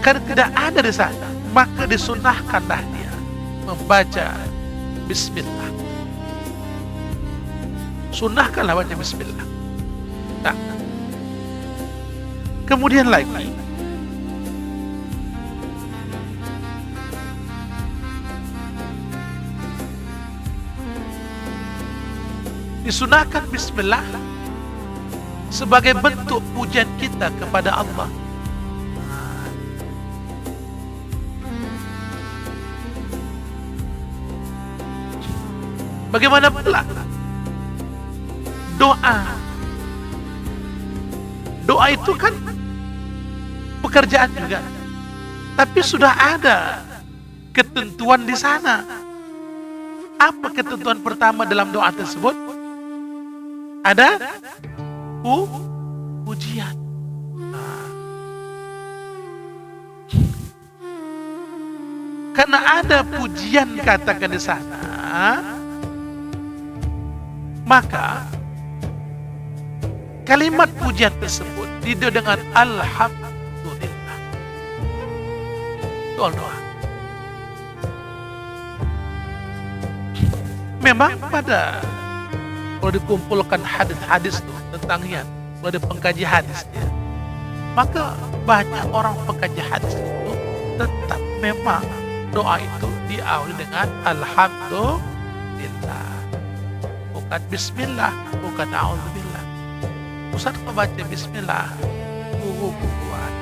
kan tidak ada di sana, maka disunahkanlah dia membaca bismillah. Sunnahkanlah baca bismillah. Nah, kemudian lagi disunahkan bismillah sebagai bentuk pujian kita kepada Allah. Bagaimana pula doa itu kan pekerjaan juga, tapi sudah ada ketentuan di sana. Apa ketentuan pertama dalam doa tersebut? Ada pujian. Karena ada pujian katakan di sana, maka kalimat pujian tersebut didoa dengan alhamdulillah. Doa. Memang pada kalau dikumpulkan hadis-hadis tentangnya, kalau ada pengkaji hadisnya, maka banyak orang pengkaji hadis itu tetap memang doa itu diawali dengan alhamdulillah, bukan bismillah, bukan a'udzubillah. Ustaz membaca bismillah, kuat,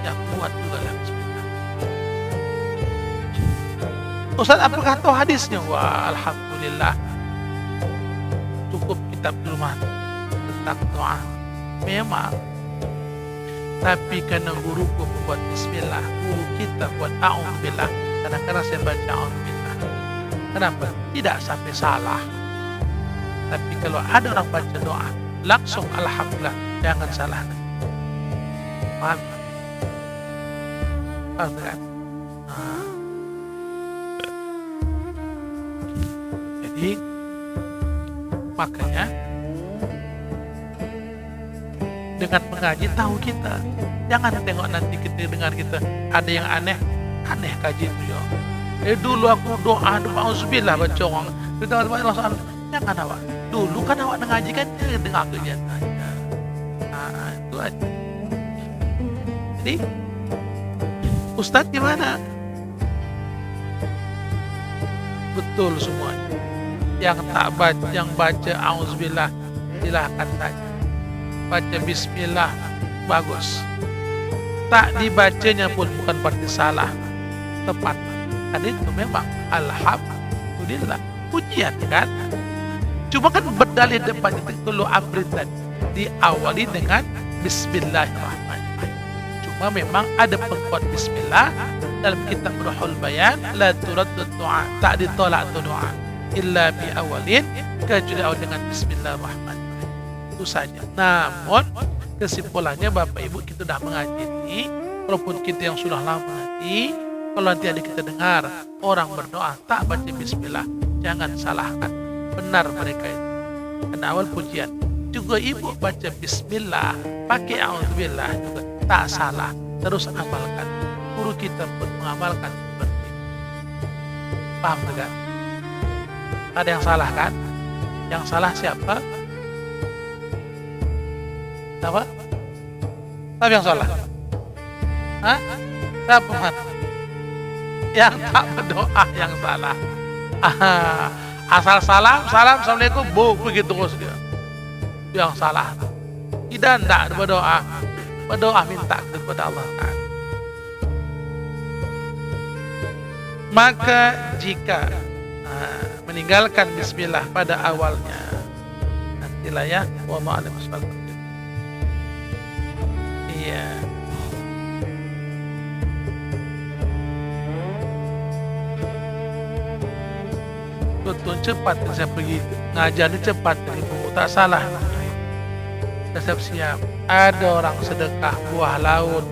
yang kuat juga lah bismillah. Ustaz, apakah tahu hadisnya? Wah, alhamdulillah, cukup kitab rumah tentang doa. Memang, tapi karena guruku membuat bismillah, guru kita buat a'udzubillah, kadang-kadang saya baca a'udzubillah. Kenapa? Tidak sampai salah. Tapi kalau ada orang baca doa langsung alhamdulillah, jangan salah. Paham? Paham kan? Jadi makanya dengan mengaji tahu kita, jangan tengok nanti kita dengar kita ada yang aneh kaji itu ya. Dulu aku doa auzubillah baca orang kita langsung, jangan awak. Dulu kan awak ngaji kan dengar kegiatannya. Itu aja. Jadi Ustaz gimana? betul semuanya. Yang tak baca, yang baca auzubillah silahkan saja. Baca bismillah bagus. Tak dibacanya pun bukan berarti salah, tepat. Kan itu memang alhamdulillah, pujian kan. Cuma kan berdalih depan itu dulu amrin tadi diawali dengan bismillahirrahmanirrahim. Cuma memang ada penguat bismillah dalam kitab Ruhul Bayan, la turaddu du'a, tak ditolak doa illa bi awalin, kecuali awal dengan bismillahirrahmanirrahim. Itu saja. Namun kesimpulannya Bapak Ibu, kita sudah mengaji ini, walaupun kita yang sudah lama mengaji, kalau nanti ada kita dengar orang berdoa tak baca bismillah, jangan salahkan, benar mereka itu. Karena awal pujian. Juga ibu baca bismillah, pakai auzubillah juga tak salah. Terus amalkan. Guru kita pun mengamalkan seperti itu. Paham tidak? Ada yang salah kan? Yang salah siapa? Siapa? Siapa yang salah? Hah? Siapa man? Yang tak berdoa yang salah. Asal salam, assalamualaikum, begitu terus dia. Yang salah. Tidak berdoa. Berdoa minta kepada Allah Ta'ala. Maka jika meninggalkan bismillah pada awalnya, nantilah ya, wallahu a'lam bishawab. Iya. Betul, cepat saya pergi ngajar ni, cepat tak salah. Saya siap. Ada orang sedekah buah laut,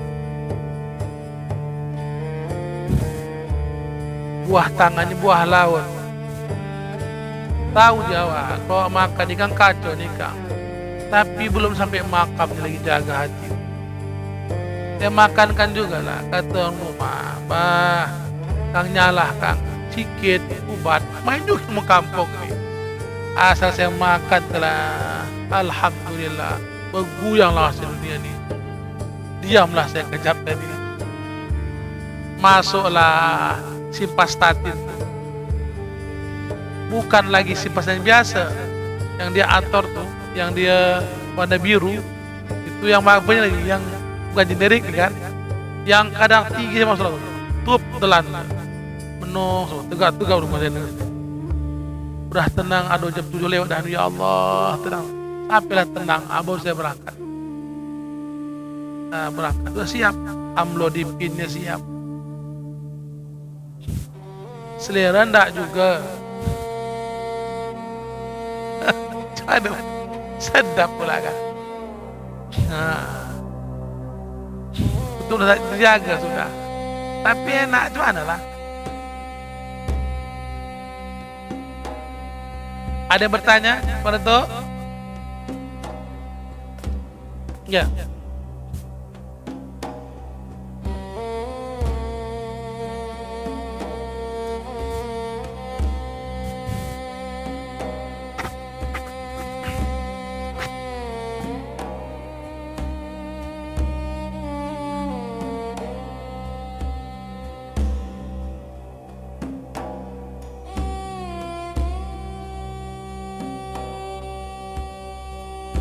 buah tangannya buah laut. Tahu Jawa, kalau makan ikan kacau nih Kang. Tapi belum sampai makam lagi jaga hati. Saya makankan juga lah, kata rumah, bah, Kang nyalah Kang, sikit ubat, main juga mau kampung nih. Asal saya makan telah, alhamdulillah, berguyanglah dunia ini. Diamlah saya kejap tadi. Masuklah simvastatin. Bukan lagi simvastatin biasa yang dia ator tuh, yang dia warna biru. Itu yang makanya lagi, yang bukan generik kan. Yang kadang tinggi masuk tup telan. Menung, tegak-tegak rumah saya. Udah tenang, aduh jam 7 lewat dah, ya Allah, tenang. Sampailah tenang, baru saya berangkat. Berangkat, sudah siap. Amlo di pinnya siap. Selera enggak juga. Aduh, sedap pula kan. Betul, sudah terjaga sudah. Tapi enak gimana lah. Ada yang bertanya pada itu? Ya.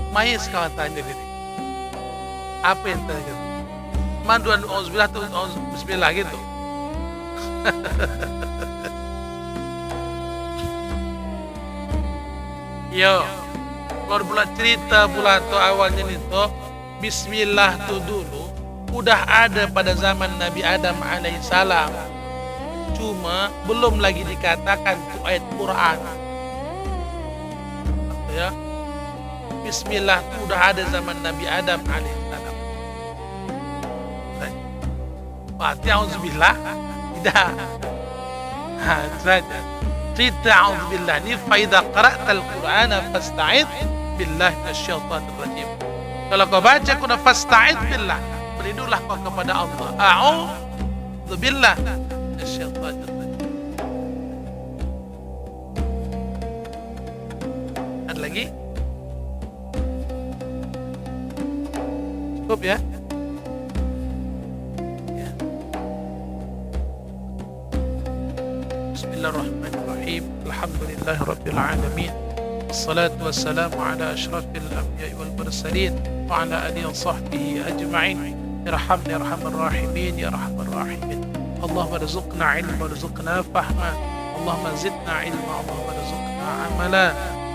Mais kawan tanya gini, apa yang tanya? Manduan auzubillah tuh bismillah gitu. Yo, kalau pula cerita pula tuh awalnya itu bismillah tuh dulu udah ada pada zaman Nabi Adam alaihissalam. Cuma belum lagi dikatakan tuh ayat Quran. Ya. Bismillah itu udah ada zaman Nabi Adam alaihissalam. Berarti auzubillah tidak. Saja. Cerita auzubillah ini faida qara'tal Qur'ana fasta'id billahi minasyaitonir rajim. Kalau kau baca Quran fasta'id billah, berlindunglah kau kepada Allah. A'udzu billah minasyaitonir rajim. Ada lagi? Cukup ya? Bismillahirrahmanirrahim. Alhamdulillahi rabbil alamin. Wassalatu wassalamu ala asyrafil anbiya'i wal mursalin wa ala alihi wa sahbihi ajma'in. Irhamni arhamar rahimin ya arhamar rahimin. Allahumma rzuqna ilma warzuqna fahma. Allahumma zidna ilma. Allahumma rzuqna amala.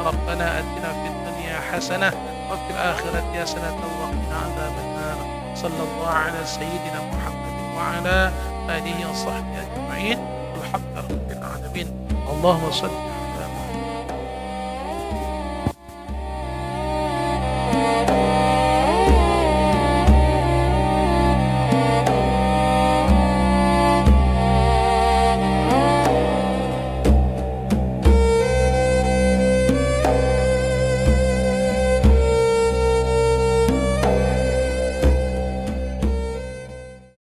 Rabbana atina fid dunya hasanah wa fil akhirati hasanah wa qina adzaban nar. Sallallahu ala sayyidina Muhammad wa ala alihi wa sahbihi ajma'in. Alhamdulillahirabbil alamin. Allahumma shalli